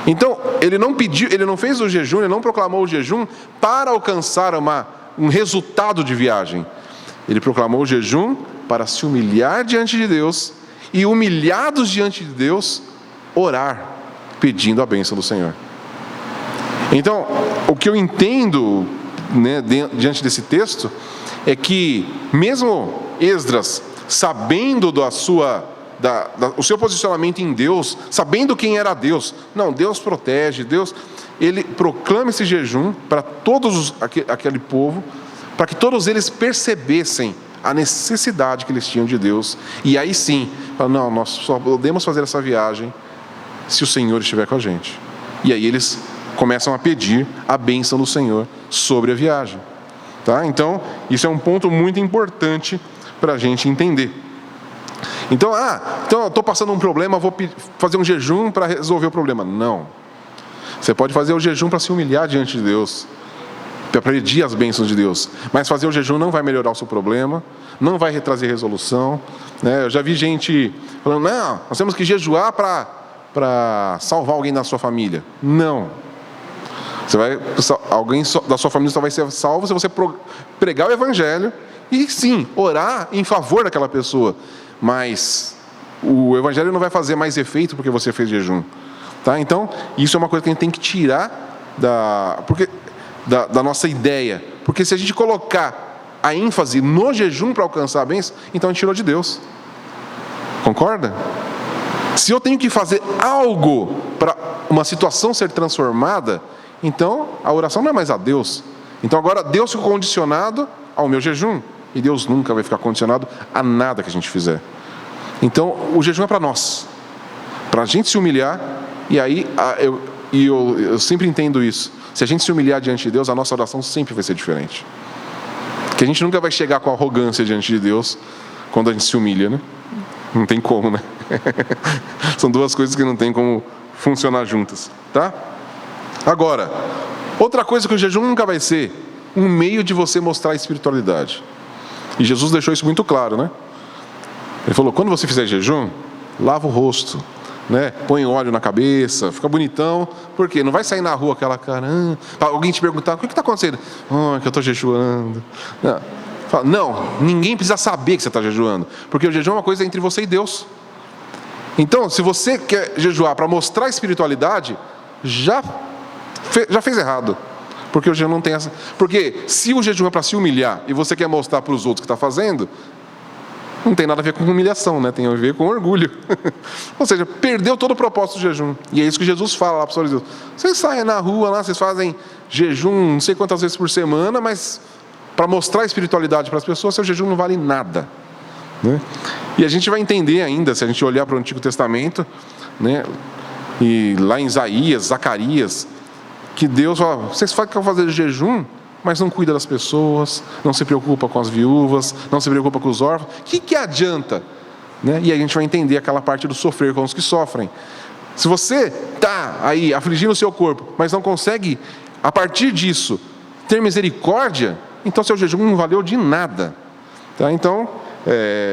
Então ele não fez o jejum, ele não proclamou o jejum para alcançar um resultado de viagem. Ele proclamou o jejum para se humilhar diante de Deus e, humilhados diante de Deus, orar, pedindo a bênção do Senhor. Então, o que eu entendo, né, diante desse texto, é que mesmo Esdras, sabendo o seu posicionamento em Deus, sabendo quem era Deus, não, Deus protege, ele proclama esse jejum para aquele povo, para que todos eles percebessem a necessidade que eles tinham de Deus. E aí sim, não, nós só podemos fazer essa viagem se o Senhor estiver com a gente. E aí eles começam a pedir a bênção do Senhor sobre a viagem. Tá? Então, isso é um ponto muito importante para a gente entender. Então eu estou passando um problema, vou fazer um jejum para resolver o problema. Não. Você pode fazer o jejum para se humilhar diante de Deus, para pedir as bênçãos de Deus. Mas fazer o jejum não vai melhorar o seu problema, não vai trazer resolução. Né? Eu já vi gente falando, não, nós temos que jejuar para salvar alguém da sua família. Não. Alguém da sua família só vai ser salvo se você pregar o Evangelho e sim, orar em favor daquela pessoa. Mas O evangelho não vai fazer mais efeito porque você fez jejum. Tá? Então, isso é uma coisa que a gente tem que tirar da nossa ideia. Porque se a gente colocar a ênfase no jejum para alcançar a bênção, então a gente tirou de Deus. Concorda? Se eu tenho que fazer algo para uma situação ser transformada, então a oração não é mais a Deus. Então agora Deus ficou condicionado ao meu jejum. E Deus nunca vai ficar condicionado a nada que a gente fizer. Então o jejum é para nós. Para a gente se humilhar. E aí eu sempre entendo isso. Se a gente se humilhar diante de Deus, a nossa oração sempre vai ser diferente. Porque a gente nunca vai chegar com arrogância diante de Deus quando a gente se humilha, né? Não tem como, né? São duas coisas que não tem como funcionar juntas, tá? Agora, outra coisa que o jejum nunca vai ser um meio de você mostrar a espiritualidade. E Jesus deixou isso muito claro, né? Ele falou, quando você fizer jejum, lava o rosto, né? Põe óleo na cabeça, fica bonitão. Por quê? Não vai sair na rua aquela cara, alguém te perguntar, o que está acontecendo? Que eu estou jejuando. Não, ninguém precisa saber que você está jejuando, porque o jejum é uma coisa entre você e Deus. Então, se você quer jejuar para mostrar a espiritualidade, já fez errado. Porque o jejum não tem essa. Porque se o jejum é para se humilhar e você quer mostrar para os outros que está fazendo, não tem nada a ver com humilhação, né? Tem a ver com orgulho. Ou seja, perdeu todo o propósito do jejum. E é isso que Jesus fala lá para os fariseus. Vocês saem na rua lá, vocês fazem jejum não sei quantas vezes por semana, mas para mostrar a espiritualidade para as pessoas, seu jejum não vale nada. Né? E a gente vai entender ainda, se a gente olhar para o Antigo Testamento, né? E lá em Isaías, Zacarias, que Deus fala, vocês querem fazer jejum, mas não cuida das pessoas, não se preocupa com as viúvas, não se preocupa com os órfãos. O que adianta? Né? E aí a gente vai entender aquela parte do sofrer com os que sofrem. Se você está aí afligindo o seu corpo, mas não consegue, a partir disso, ter misericórdia, então seu jejum não valeu de nada. Tá? Então,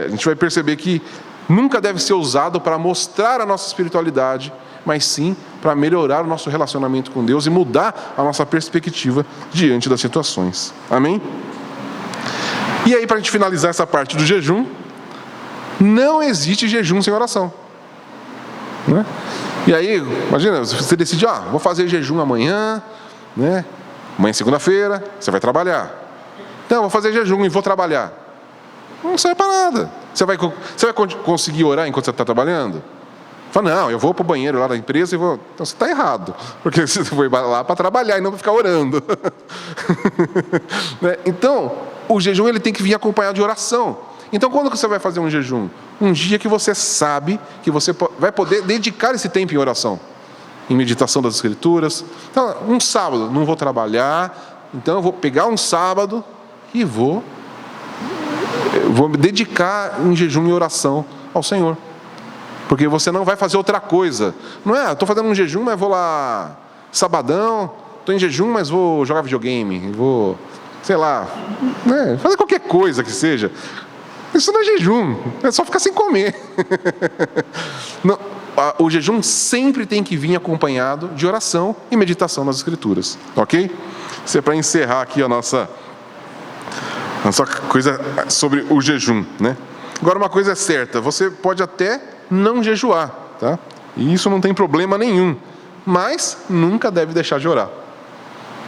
a gente vai perceber que nunca deve ser usado para mostrar a nossa espiritualidade, mas sim para melhorar o nosso relacionamento com Deus e mudar a nossa perspectiva diante das situações. Amém? E aí, para a gente finalizar essa parte do jejum, não existe jejum sem oração. Né? E aí, imagina, você decide, vou fazer jejum amanhã, né? Amanhã é segunda-feira, você vai trabalhar. Então, vou fazer jejum e vou trabalhar. Não serve para nada. Você vai conseguir orar enquanto você está trabalhando? Fala, não, eu vou para o banheiro lá da empresa e vou... Então você está errado, porque você foi lá para trabalhar e não para ficar orando. Então, o jejum ele tem que vir acompanhado de oração. Então, quando você vai fazer um jejum? Um dia que você sabe que você vai poder dedicar esse tempo em oração, em meditação das Escrituras. Então, um sábado, não vou trabalhar, então eu vou pegar um sábado e vou me dedicar em jejum e oração ao Senhor. Porque você não vai fazer outra coisa. Não é, estou fazendo um jejum, mas vou lá sabadão, estou em jejum, mas vou jogar videogame, vou, sei lá, né, fazer qualquer coisa que seja. Isso não é jejum, é só ficar sem comer. Não, o jejum sempre tem que vir acompanhado de oração e meditação nas Escrituras. Ok? Isso é para encerrar aqui a nossa coisa sobre o jejum, né? Agora, uma coisa é certa, você pode até não jejuar, tá? E isso não tem problema nenhum, mas nunca deve deixar de orar,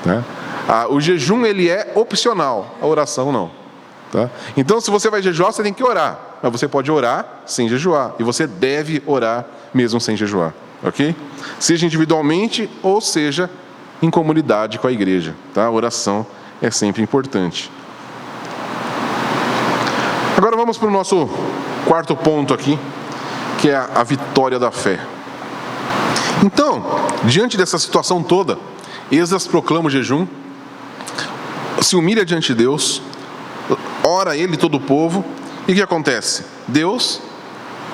tá? O jejum ele é opcional, a oração não, tá? Então, se você vai jejuar, você tem que orar, mas você pode orar sem jejuar, e você deve orar mesmo sem jejuar, ok? Seja individualmente ou seja em comunidade com a igreja, tá? A oração é sempre importante. Agora vamos para o nosso quarto ponto aqui, que é a vitória da fé. Então, diante dessa situação toda, Esdras proclama o jejum, se humilha diante de Deus, ora ele e todo o povo, e o que acontece? Deus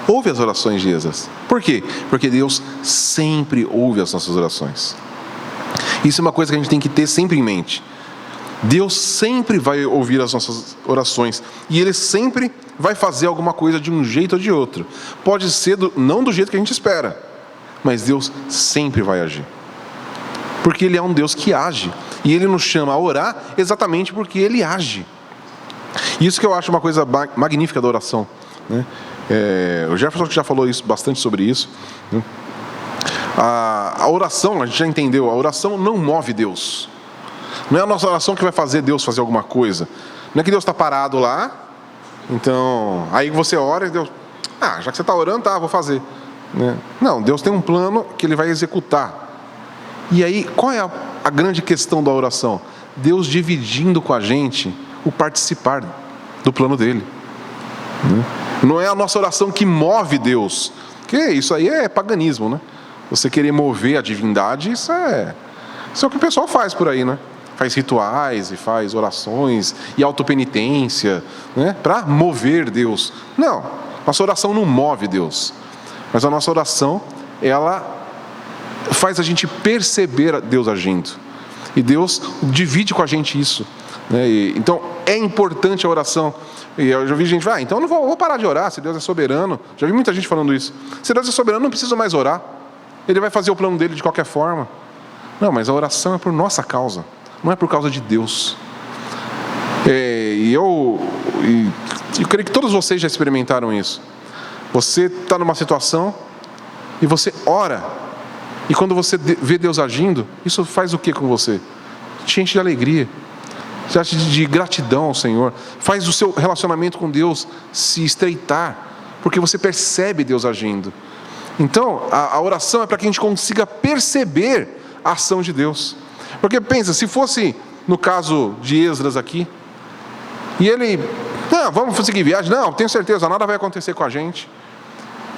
ouve as orações de Esdras. Por quê? Porque Deus sempre ouve as nossas orações. Isso é uma coisa que a gente tem que ter sempre em mente. Deus sempre vai ouvir as nossas orações e Ele sempre vai fazer alguma coisa de um jeito ou de outro. Pode ser não do jeito que a gente espera, mas Deus sempre vai agir. Porque Ele é um Deus que age. E Ele nos chama a orar exatamente porque Ele age. Isso que eu acho uma coisa magnífica da oração, né? O Jefferson já falou bastante sobre isso. A oração, a gente já entendeu, a oração não move Deus. Não é a nossa oração que vai fazer Deus fazer alguma coisa. Não é que Deus está parado lá, então, aí você ora e Deus, já que você está orando, vou fazer. Não, Deus tem um plano que Ele vai executar. E aí, qual é a grande questão da oração? Deus dividindo com a gente o participar do plano dele. Não é a nossa oração que move Deus, porque isso aí é paganismo, né? Você querer mover a divindade, isso é o que o pessoal faz por aí, né? Faz rituais e faz orações e autopenitência, né? Para mover Deus. Não, nossa oração não move Deus, mas a nossa oração, ela faz a gente perceber Deus agindo, e Deus divide com a gente isso, né? Então é importante a oração. E eu já vi gente, então eu não vou parar de orar, se Deus é soberano. Já vi muita gente falando isso. Se Deus é soberano, não preciso mais orar, Ele vai fazer o plano dele de qualquer forma. Não, mas a oração é por nossa causa, não é por causa de Deus. Eu creio que todos vocês já experimentaram isso. Você está numa situação e você ora, e quando você vê Deus agindo, isso faz o que com você? Te enche de alegria, te enche de gratidão ao Senhor, faz o seu relacionamento com Deus se estreitar, porque você percebe Deus agindo. Então, a oração é para que a gente consiga perceber a ação de Deus. Porque pensa, se fosse no caso de Esdras aqui, e ele, vamos seguir viagem, não, tenho certeza, nada vai acontecer com a gente.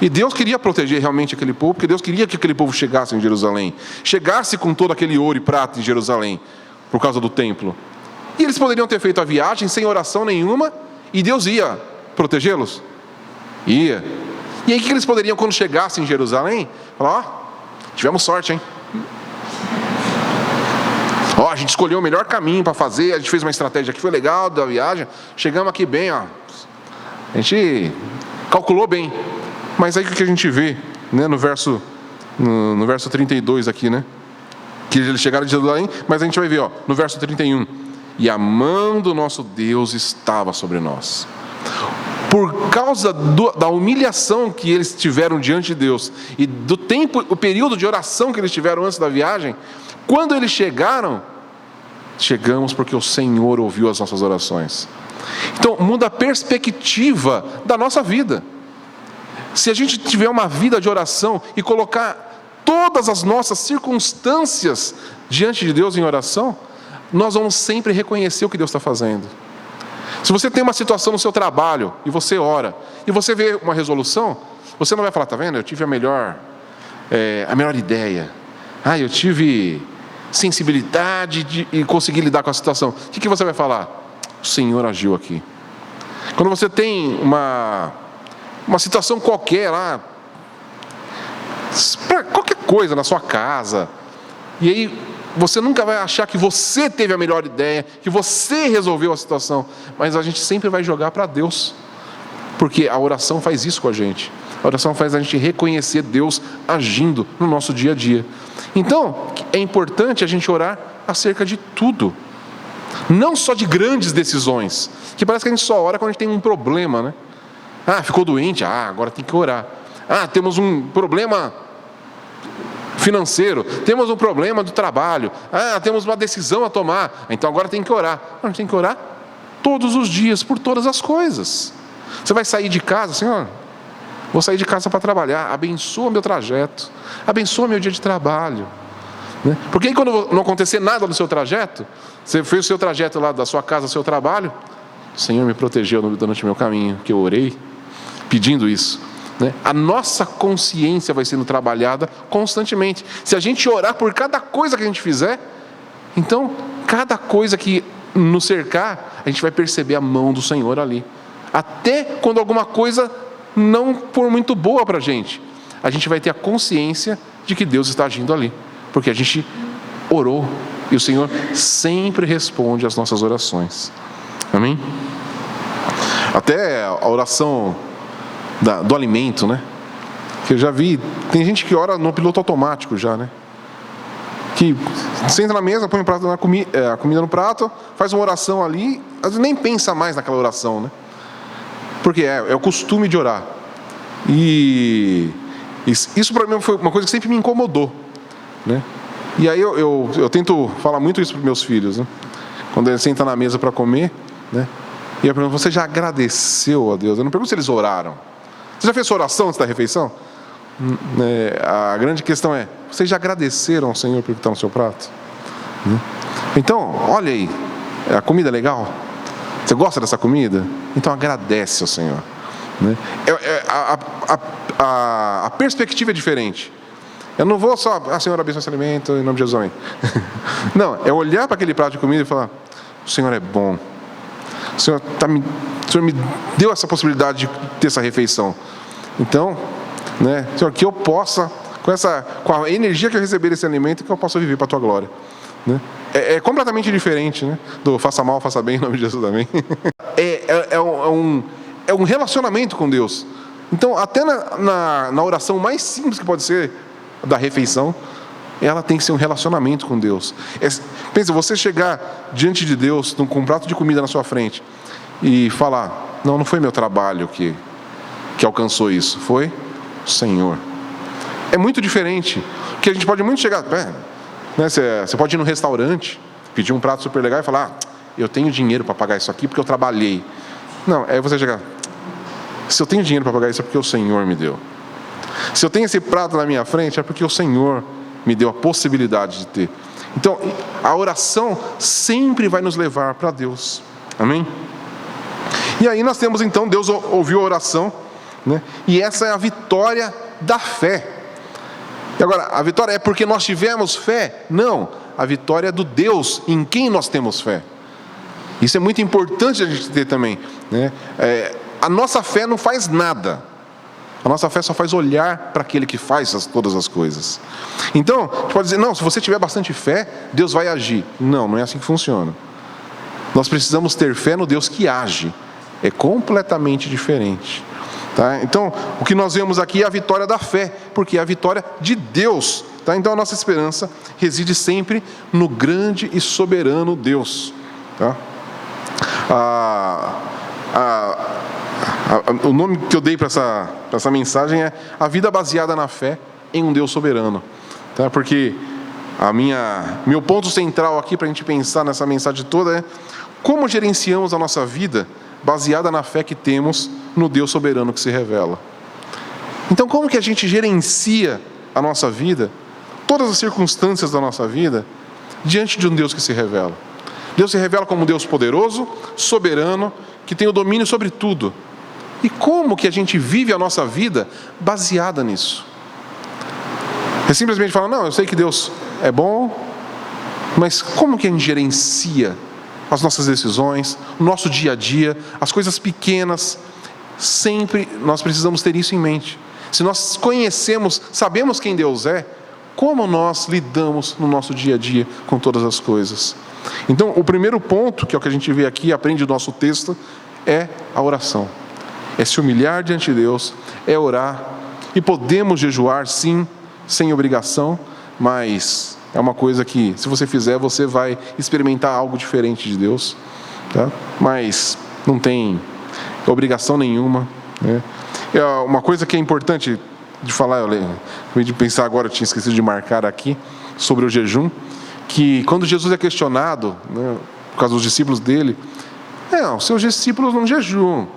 E Deus queria proteger realmente aquele povo, porque Deus queria que aquele povo chegasse em Jerusalém, chegasse com todo aquele ouro e prata em Jerusalém, por causa do templo. E eles poderiam ter feito a viagem sem oração nenhuma, e Deus ia protegê-los? Ia. E aí o que eles poderiam, quando chegassem em Jerusalém, falar, tivemos sorte, hein? A gente escolheu o melhor caminho para fazer, a gente fez uma estratégia aqui, foi legal da viagem, chegamos aqui bem, a gente calculou bem. Mas aí o que a gente vê, né, no verso 32 aqui, né? Que eles chegaram de Jerusalém, mas a gente vai ver, no verso 31. E a mão do nosso Deus estava sobre nós. Por causa da humilhação que eles tiveram diante de Deus, e do tempo, o período de oração que eles tiveram antes da viagem, quando eles chegamos porque o Senhor ouviu as nossas orações. Então muda a perspectiva da nossa vida. Se a gente tiver uma vida de oração e colocar todas as nossas circunstâncias diante de Deus em oração, nós vamos sempre reconhecer o que Deus está fazendo. Se você tem uma situação no seu trabalho e você ora, e você vê uma resolução, você não vai falar, vendo? Eu tive a melhor ideia. Eu tive sensibilidade e consegui lidar com a situação. O que você vai falar? O Senhor agiu aqui. Quando você tem uma situação qualquer lá, qualquer coisa na sua casa, e aí você nunca vai achar que você teve a melhor ideia, que você resolveu a situação, mas a gente sempre vai jogar para Deus, porque a oração faz isso com a gente. A oração faz a gente reconhecer Deus agindo no nosso dia a dia. Então, é importante a gente orar acerca de tudo, não só de grandes decisões, que parece que a gente só ora quando a gente tem um problema, né? Ficou doente, agora tem que orar. Temos um problema financeiro, temos um problema do trabalho, temos uma decisão a tomar, então agora tem que orar. A gente tem que orar todos os dias, por todas as coisas. Você vai sair de casa, Senhor, vou sair de casa para trabalhar, abençoa meu trajeto, abençoa meu dia de trabalho, né? Porque aí quando não acontecer nada no seu trajeto, você fez o seu trajeto lá da sua casa ao seu trabalho, o Senhor me protegeu durante o meu caminho, que eu orei pedindo isso, né? A nossa consciência vai sendo trabalhada constantemente. Se a gente orar por cada coisa que a gente fizer, então cada coisa que nos cercar, a gente vai perceber a mão do Senhor ali. Até quando alguma coisa não for muito boa para a gente vai ter a consciência de que Deus está agindo ali, porque a gente orou, e o Senhor sempre responde às nossas orações. Amém? Até a oração do alimento, né? Que eu já vi, tem gente que ora no piloto automático já, né? Que senta na mesa, põe a comida no prato, faz uma oração ali, às vezes nem pensa mais naquela oração, né? Porque é o costume de orar. E isso para mim foi uma coisa que sempre me incomodou, né? E aí eu tento falar muito isso para os meus filhos, né? Quando eles sentam na mesa para comer, né? E eu pergunto: você já agradeceu a Deus? Eu não pergunto se eles oraram. Você já fez sua oração antes da refeição? A grande questão é: vocês já agradeceram ao Senhor pelo que está no seu prato? Então, olha aí, a comida é legal? Você gosta dessa comida? Então agradece ao Senhor, né? A perspectiva é diferente. Eu não vou só: Senhor, abençoe esse alimento, em nome de Jesus, amém. Não, é olhar para aquele prato de comida e falar: o Senhor é bom. O Senhor me deu essa possibilidade de ter essa refeição. Então, né, Senhor, que eu possa, com a energia que eu receber desse alimento, que eu possa viver para a tua glória, né? É completamente diferente, né, do faça mal, faça bem, em nome de Jesus, amém. É um relacionamento com Deus. Então, até na oração mais simples que pode ser da refeição, ela tem que ser um relacionamento com Deus. Pensa, você chegar diante de Deus com um prato de comida na sua frente e falar: não foi meu trabalho que alcançou isso, foi o Senhor. É muito diferente, porque a gente pode muito chegar, né, você pode ir no restaurante, pedir um prato super legal e falar: eu tenho dinheiro para pagar isso aqui porque eu trabalhei. Não, aí você chegar: se eu tenho dinheiro para pagar isso é porque o Senhor me deu. Se eu tenho esse prato na minha frente é porque o Senhor me deu a possibilidade de ter. Então, a oração sempre vai nos levar para Deus. Amém? E aí nós temos então, Deus ouviu a oração, né? E essa é a vitória da fé. E agora, a vitória é porque nós tivemos fé? Não, a vitória é do Deus em quem nós temos fé. Isso é muito importante a gente ter também, né? A nossa fé não faz nada. A nossa fé só faz olhar para aquele que faz todas as coisas. Então, a gente pode dizer: não, se você tiver bastante fé, Deus vai agir. Não é assim que funciona. Nós precisamos ter fé no Deus que age. É completamente diferente, tá? Então, o que nós vemos aqui é a vitória da fé, porque é a vitória de Deus, tá? Então, a nossa esperança reside sempre no grande e soberano Deus, tá? O nome que eu dei para essa mensagem é A Vida Baseada na Fé em um Deus Soberano, tá? Porque meu ponto central aqui para a gente pensar nessa mensagem toda é: como gerenciamos a nossa vida baseada na fé que temos no Deus soberano que se revela. Então, como que a gente gerencia a nossa vida, todas as circunstâncias da nossa vida, diante de um Deus que se revela? Deus se revela como um Deus poderoso, soberano, que tem o domínio sobre tudo. E como que a gente vive a nossa vida baseada nisso? É simplesmente falar: não, eu sei que Deus é bom, mas como que a gente gerencia as nossas decisões, o nosso dia a dia, as coisas pequenas? Sempre nós precisamos ter isso em mente. Se nós conhecemos, sabemos quem Deus é, como nós lidamos no nosso dia a dia com todas as coisas? Então, o primeiro ponto, que é o que a gente vê aqui, aprende do nosso texto, é a oração. É se humilhar diante de Deus, é orar. E podemos jejuar, sim, sem obrigação, mas é uma coisa que, se você fizer, você vai experimentar algo diferente de Deus, tá? Mas não tem obrigação nenhuma, né? Uma coisa que é importante de falar, eu acabei de pensar agora, eu tinha esquecido de marcar aqui, sobre o jejum, que quando Jesus é questionado, né, por causa dos discípulos dele: os seus discípulos não jejuam.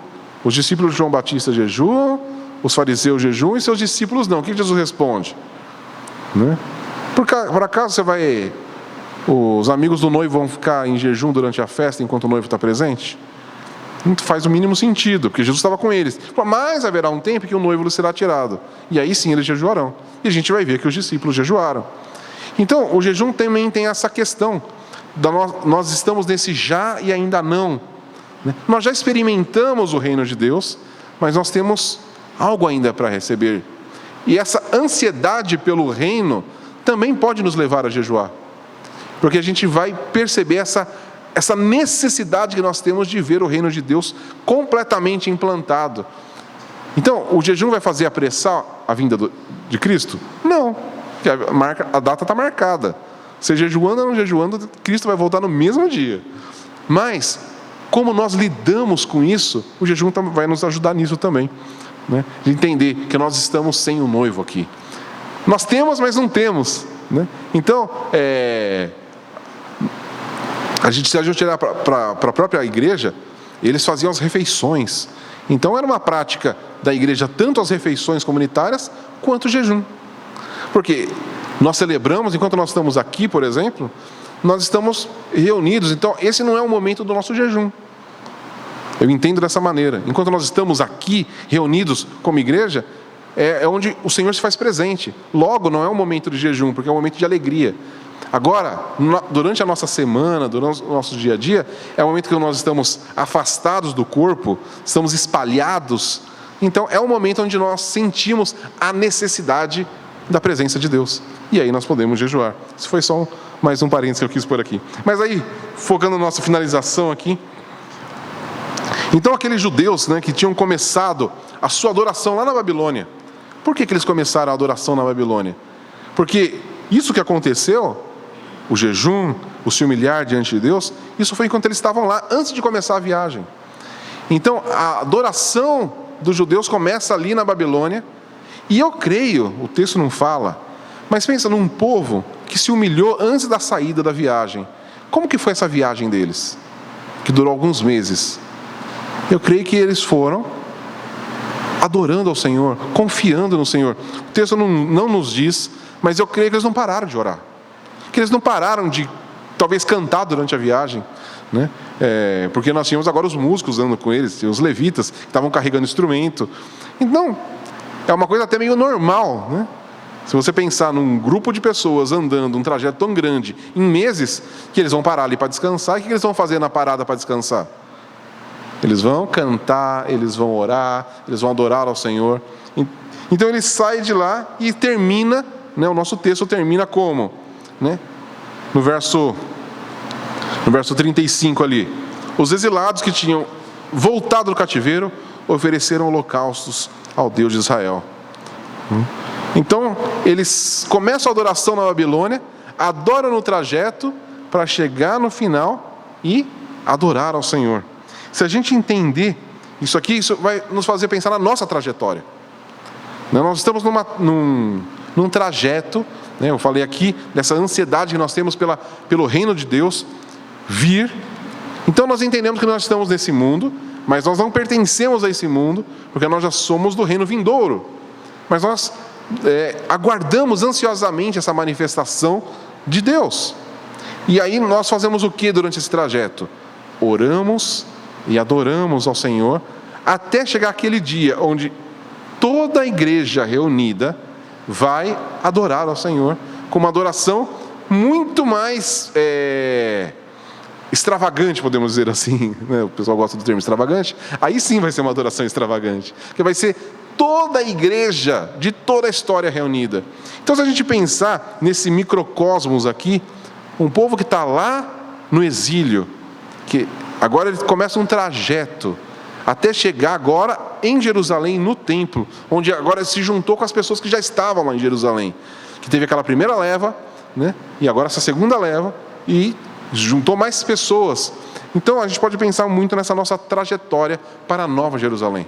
Os discípulos de João Batista jejuam, os fariseus jejuam e seus discípulos não. O que Jesus responde? Né? Por acaso os amigos do noivo vão ficar em jejum durante a festa enquanto o noivo está presente? Não faz o mínimo sentido, porque Jesus estava com eles. Mas haverá um tempo que o noivo lhe será tirado, e aí sim eles jejuarão. E a gente vai ver que os discípulos jejuaram. Então, o jejum também tem essa questão. Nós estamos nesse já e ainda não, né? Nós já experimentamos o reino de Deus, mas nós temos algo ainda para receber. E essa ansiedade pelo reino também pode nos levar a jejuar, porque a gente vai perceber essa necessidade que nós temos de ver o reino de Deus completamente implantado. Então, o jejum vai fazer apressar a vinda de Cristo? Não, porque a data está marcada. Se jejuando ou não jejuando, Cristo vai voltar no mesmo dia. Mas, como nós lidamos com isso, o jejum vai nos ajudar nisso também, né? De entender que nós estamos sem o noivo aqui. Nós temos, mas não temos, né? Então, se a gente olhar para a própria igreja, eles faziam as refeições. Então era uma prática da igreja tanto as refeições comunitárias quanto o jejum. Porque nós celebramos, enquanto nós estamos aqui, por exemplo, nós estamos reunidos. Então esse não é o momento do nosso jejum. Eu entendo dessa maneira. Enquanto nós estamos aqui reunidos como igreja, é onde o Senhor se faz presente. Logo, não é um momento de jejum, porque é um momento de alegria. Agora, durante a nossa semana, durante o nosso dia a dia, é o momento que nós estamos afastados do corpo, estamos espalhados. Então, é o momento onde nós sentimos a necessidade da presença de Deus. E aí nós podemos jejuar. Isso foi só mais um parênteses que eu quis pôr aqui. Mas aí, focando na nossa finalização aqui. Então, aqueles judeus, né, que tinham começado a sua adoração lá na Babilônia. Por que eles começaram a adoração na Babilônia? Porque isso que aconteceu, o jejum, o se humilhar diante de Deus, isso foi enquanto eles estavam lá, antes de começar a viagem. Então, a adoração dos judeus começa ali na Babilônia, e eu creio, o texto não fala, mas pensa num povo que se humilhou antes da saída da viagem. Como que foi essa viagem deles? Que durou alguns meses. Eu creio que eles foram adorando ao Senhor, confiando no Senhor. O texto não nos diz, mas eu creio que eles não pararam de orar. Que eles não pararam de, talvez, cantar durante a viagem, né? Porque nós tínhamos agora os músicos andando com eles, os levitas que estavam carregando instrumento. Então, é uma coisa até meio normal, né? Se você pensar num grupo de pessoas andando um trajeto tão grande, em meses, que eles vão parar ali para descansar, e o que eles vão fazer na parada para descansar? Eles vão cantar, eles vão orar, eles vão adorar ao Senhor. Então ele sai de lá e termina, né, o nosso texto termina como? Né? No verso 35 ali. Os exilados que tinham voltado do cativeiro ofereceram holocaustos ao Deus de Israel. Então eles começam a adoração na Babilônia, adoram no trajeto para chegar no final e adorar ao Senhor. Se a gente entender isso aqui, isso vai nos fazer pensar na nossa trajetória. Nós estamos num trajeto, né? Eu falei aqui dessa ansiedade que nós temos pelo reino de Deus vir. Então nós entendemos que nós estamos nesse mundo, mas nós não pertencemos a esse mundo, porque nós já somos do reino vindouro. Mas nós aguardamos ansiosamente essa manifestação de Deus. E aí nós fazemos o que durante esse trajeto? Oramos e adoramos ao Senhor, até chegar aquele dia onde toda a igreja reunida vai adorar ao Senhor, com uma adoração muito mais extravagante, podemos dizer assim, né? O pessoal gosta do termo extravagante. Aí sim vai ser uma adoração extravagante, que vai ser toda a igreja de toda a história reunida. Então, se a gente pensar nesse microcosmos aqui, um povo que está lá no exílio, que agora ele começa um trajeto até chegar agora em Jerusalém, no templo, onde agora se juntou com as pessoas que já estavam lá em Jerusalém, que teve aquela primeira leva, né? E agora essa segunda leva, e juntou mais pessoas. Então a gente pode pensar muito nessa nossa trajetória para a Nova Jerusalém.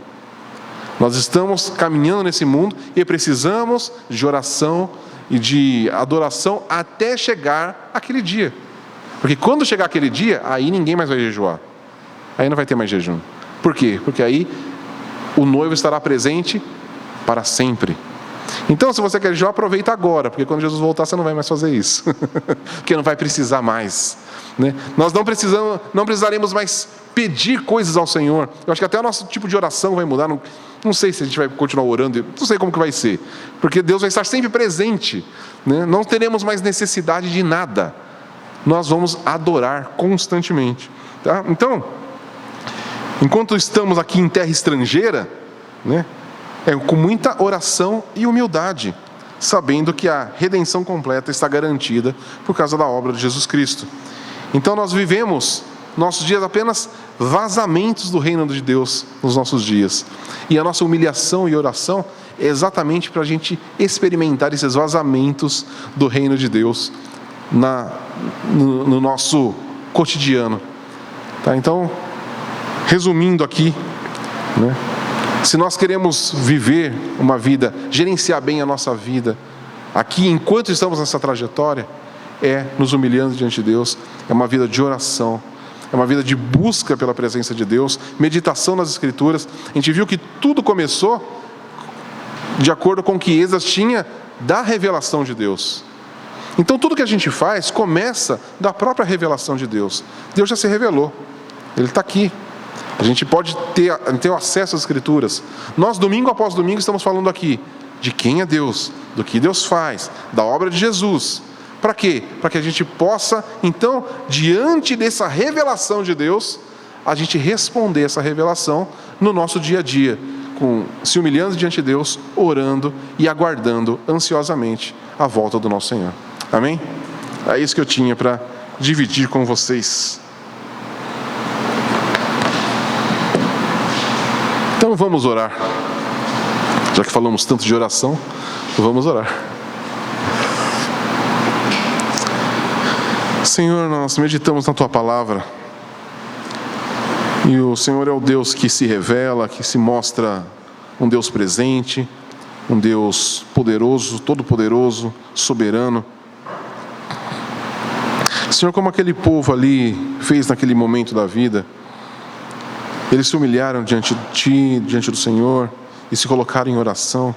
Nós estamos caminhando nesse mundo e precisamos de oração e de adoração até chegar aquele dia. Porque quando chegar aquele dia, aí ninguém mais vai jejuar. Aí não vai ter mais jejum. Por quê? Porque aí o noivo estará presente para sempre. Então, se você quer jejuar, aproveita agora, porque quando Jesus voltar, você não vai mais fazer isso. Porque não vai precisar mais, né? Nós não precisaremos mais pedir coisas ao Senhor. Eu acho que até o nosso tipo de oração vai mudar. Não sei se a gente vai continuar orando, não sei como que vai ser. Porque Deus vai estar sempre presente, né? Não teremos mais necessidade de nada. Nós vamos adorar constantemente, tá? Então, enquanto estamos aqui em terra estrangeira, né, com muita oração e humildade, sabendo que a redenção completa está garantida por causa da obra de Jesus Cristo. Então nós vivemos nossos dias apenas vazamentos do reino de Deus nos nossos dias. E a nossa humilhação e oração é exatamente para a gente experimentar esses vazamentos do reino de Deus no nosso cotidiano. Tá? Então, resumindo aqui, né, Se nós queremos viver uma vida, gerenciar bem a nossa vida, aqui enquanto estamos nessa trajetória, é nos humilhando diante de Deus, é uma vida de oração, é uma vida de busca pela presença de Deus, meditação nas Escrituras. A gente viu que tudo começou de acordo com o que Esdras tinha da revelação de Deus. Então tudo que a gente faz começa da própria revelação de Deus. Deus já se revelou, Ele está aqui. A gente pode ter acesso às Escrituras. Nós, domingo após domingo, estamos falando aqui de quem é Deus, do que Deus faz, da obra de Jesus. Para quê? Para que a gente possa, então, diante dessa revelação de Deus, a gente responder essa revelação no nosso dia a dia, se humilhando diante de Deus, orando e aguardando ansiosamente a volta do nosso Senhor. Amém? É isso que eu tinha para dividir com vocês. Então vamos orar. Já que falamos tanto de oração, vamos orar. Senhor, nós meditamos na Tua palavra. E o Senhor é o Deus que se revela, que se mostra um Deus presente, um Deus poderoso, todo-poderoso, soberano. Senhor, como aquele povo ali fez naquele momento da vida, eles se humilharam diante de Ti, diante do Senhor, e se colocaram em oração.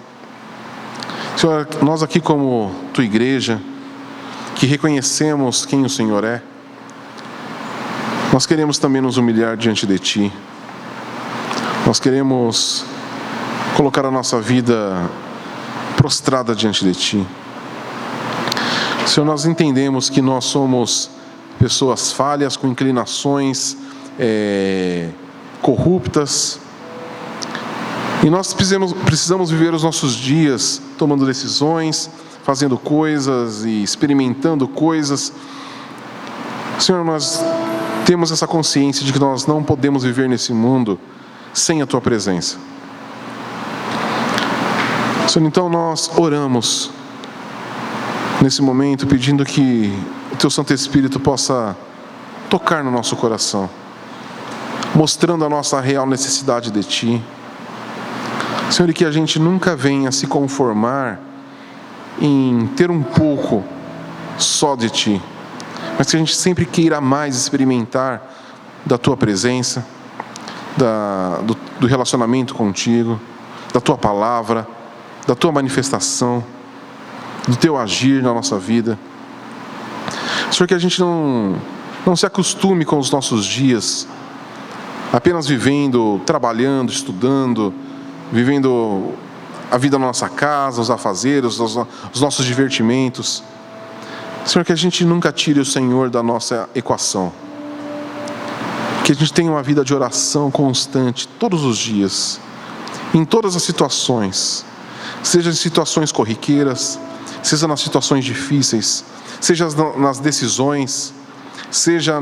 Senhor, nós aqui como Tua igreja, que reconhecemos quem o Senhor é, nós queremos também nos humilhar diante de Ti. Nós queremos colocar a nossa vida prostrada diante de Ti. Senhor, nós entendemos que nós somos pessoas falhas, com inclinações corruptas, e nós precisamos viver os nossos dias tomando decisões, fazendo coisas e experimentando coisas. Senhor, nós temos essa consciência de que nós não podemos viver nesse mundo sem a Tua presença. Senhor, então nós oramos nesse momento pedindo que o Teu Santo Espírito possa tocar no nosso coração, mostrando a nossa real necessidade de Ti. Senhor, e que a gente nunca venha se conformar em ter um pouco só de Ti, mas que a gente sempre queira mais experimentar da Tua presença, do relacionamento contigo, da Tua palavra, da Tua manifestação, do Teu agir na nossa vida. Senhor, que a gente não se acostume com os nossos dias apenas vivendo, trabalhando, estudando, vivendo a vida na nossa casa, os afazeres, os nossos divertimentos. Senhor, que a gente nunca tire o Senhor da nossa equação. Que a gente tenha uma vida de oração constante, todos os dias, em todas as situações. Seja em situações corriqueiras, seja nas situações difíceis, seja nas decisões, seja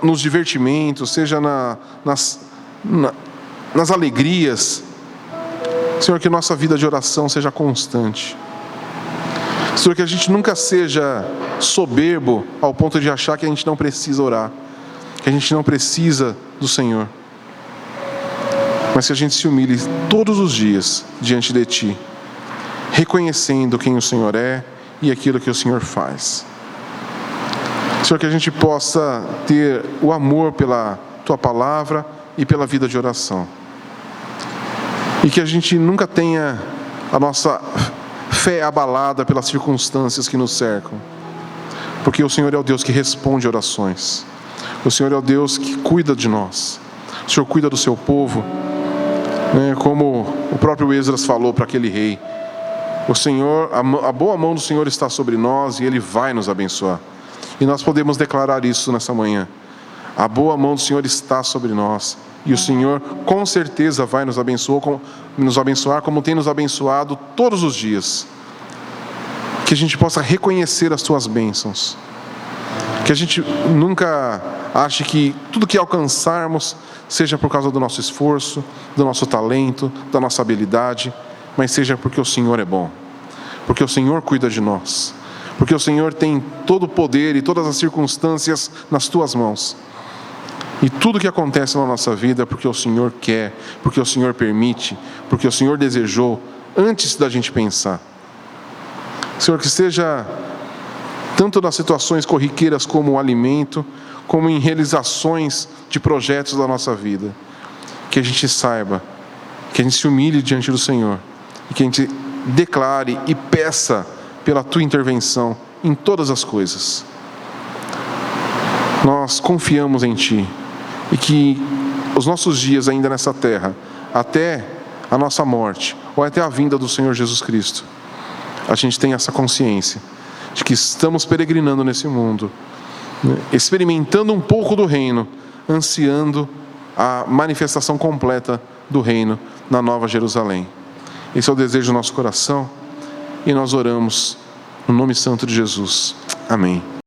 nos divertimentos, seja nas alegrias. Senhor, que nossa vida de oração seja constante. Senhor, que a gente nunca seja soberbo ao ponto de achar que a gente não precisa orar, que a gente não precisa do Senhor, mas que a gente se humilhe todos os dias diante de Ti, reconhecendo quem o Senhor é e aquilo que o Senhor faz. Senhor, que a gente possa ter o amor pela Tua palavra e pela vida de oração. E que a gente nunca tenha a nossa fé abalada pelas circunstâncias que nos cercam. Porque o Senhor é o Deus que responde orações. O Senhor é o Deus que cuida de nós. O Senhor cuida do Seu povo. Como o próprio Esdras falou para aquele rei. O Senhor, a boa mão do Senhor está sobre nós e Ele vai nos abençoar. E nós podemos declarar isso nessa manhã. A boa mão do Senhor está sobre nós. E o Senhor com certeza vai nos abençoar como tem nos abençoado todos os dias. Que a gente possa reconhecer as Tuas bênçãos. Que a gente nunca ache que tudo que alcançarmos seja por causa do nosso esforço, do nosso talento, da nossa habilidade, mas seja porque o Senhor é bom. Porque o Senhor cuida de nós. Porque o Senhor tem todo o poder e todas as circunstâncias nas Tuas mãos. E tudo que acontece na nossa vida é porque o Senhor quer, porque o Senhor permite, porque o Senhor desejou, antes da gente pensar. Senhor, que seja tanto nas situações corriqueiras como o alimento, como em realizações de projetos da nossa vida, que a gente saiba, que a gente se humilhe diante do Senhor, e que a gente declare e peça pela Tua intervenção em todas as coisas. Nós confiamos em Ti, e que os nossos dias ainda nessa terra, até a nossa morte, ou até a vinda do Senhor Jesus Cristo, a gente tem essa consciência de que estamos peregrinando nesse mundo, experimentando um pouco do reino, ansiando a manifestação completa do reino na Nova Jerusalém. Esse é o desejo do nosso coração, e nós oramos no nome santo de Jesus. Amém.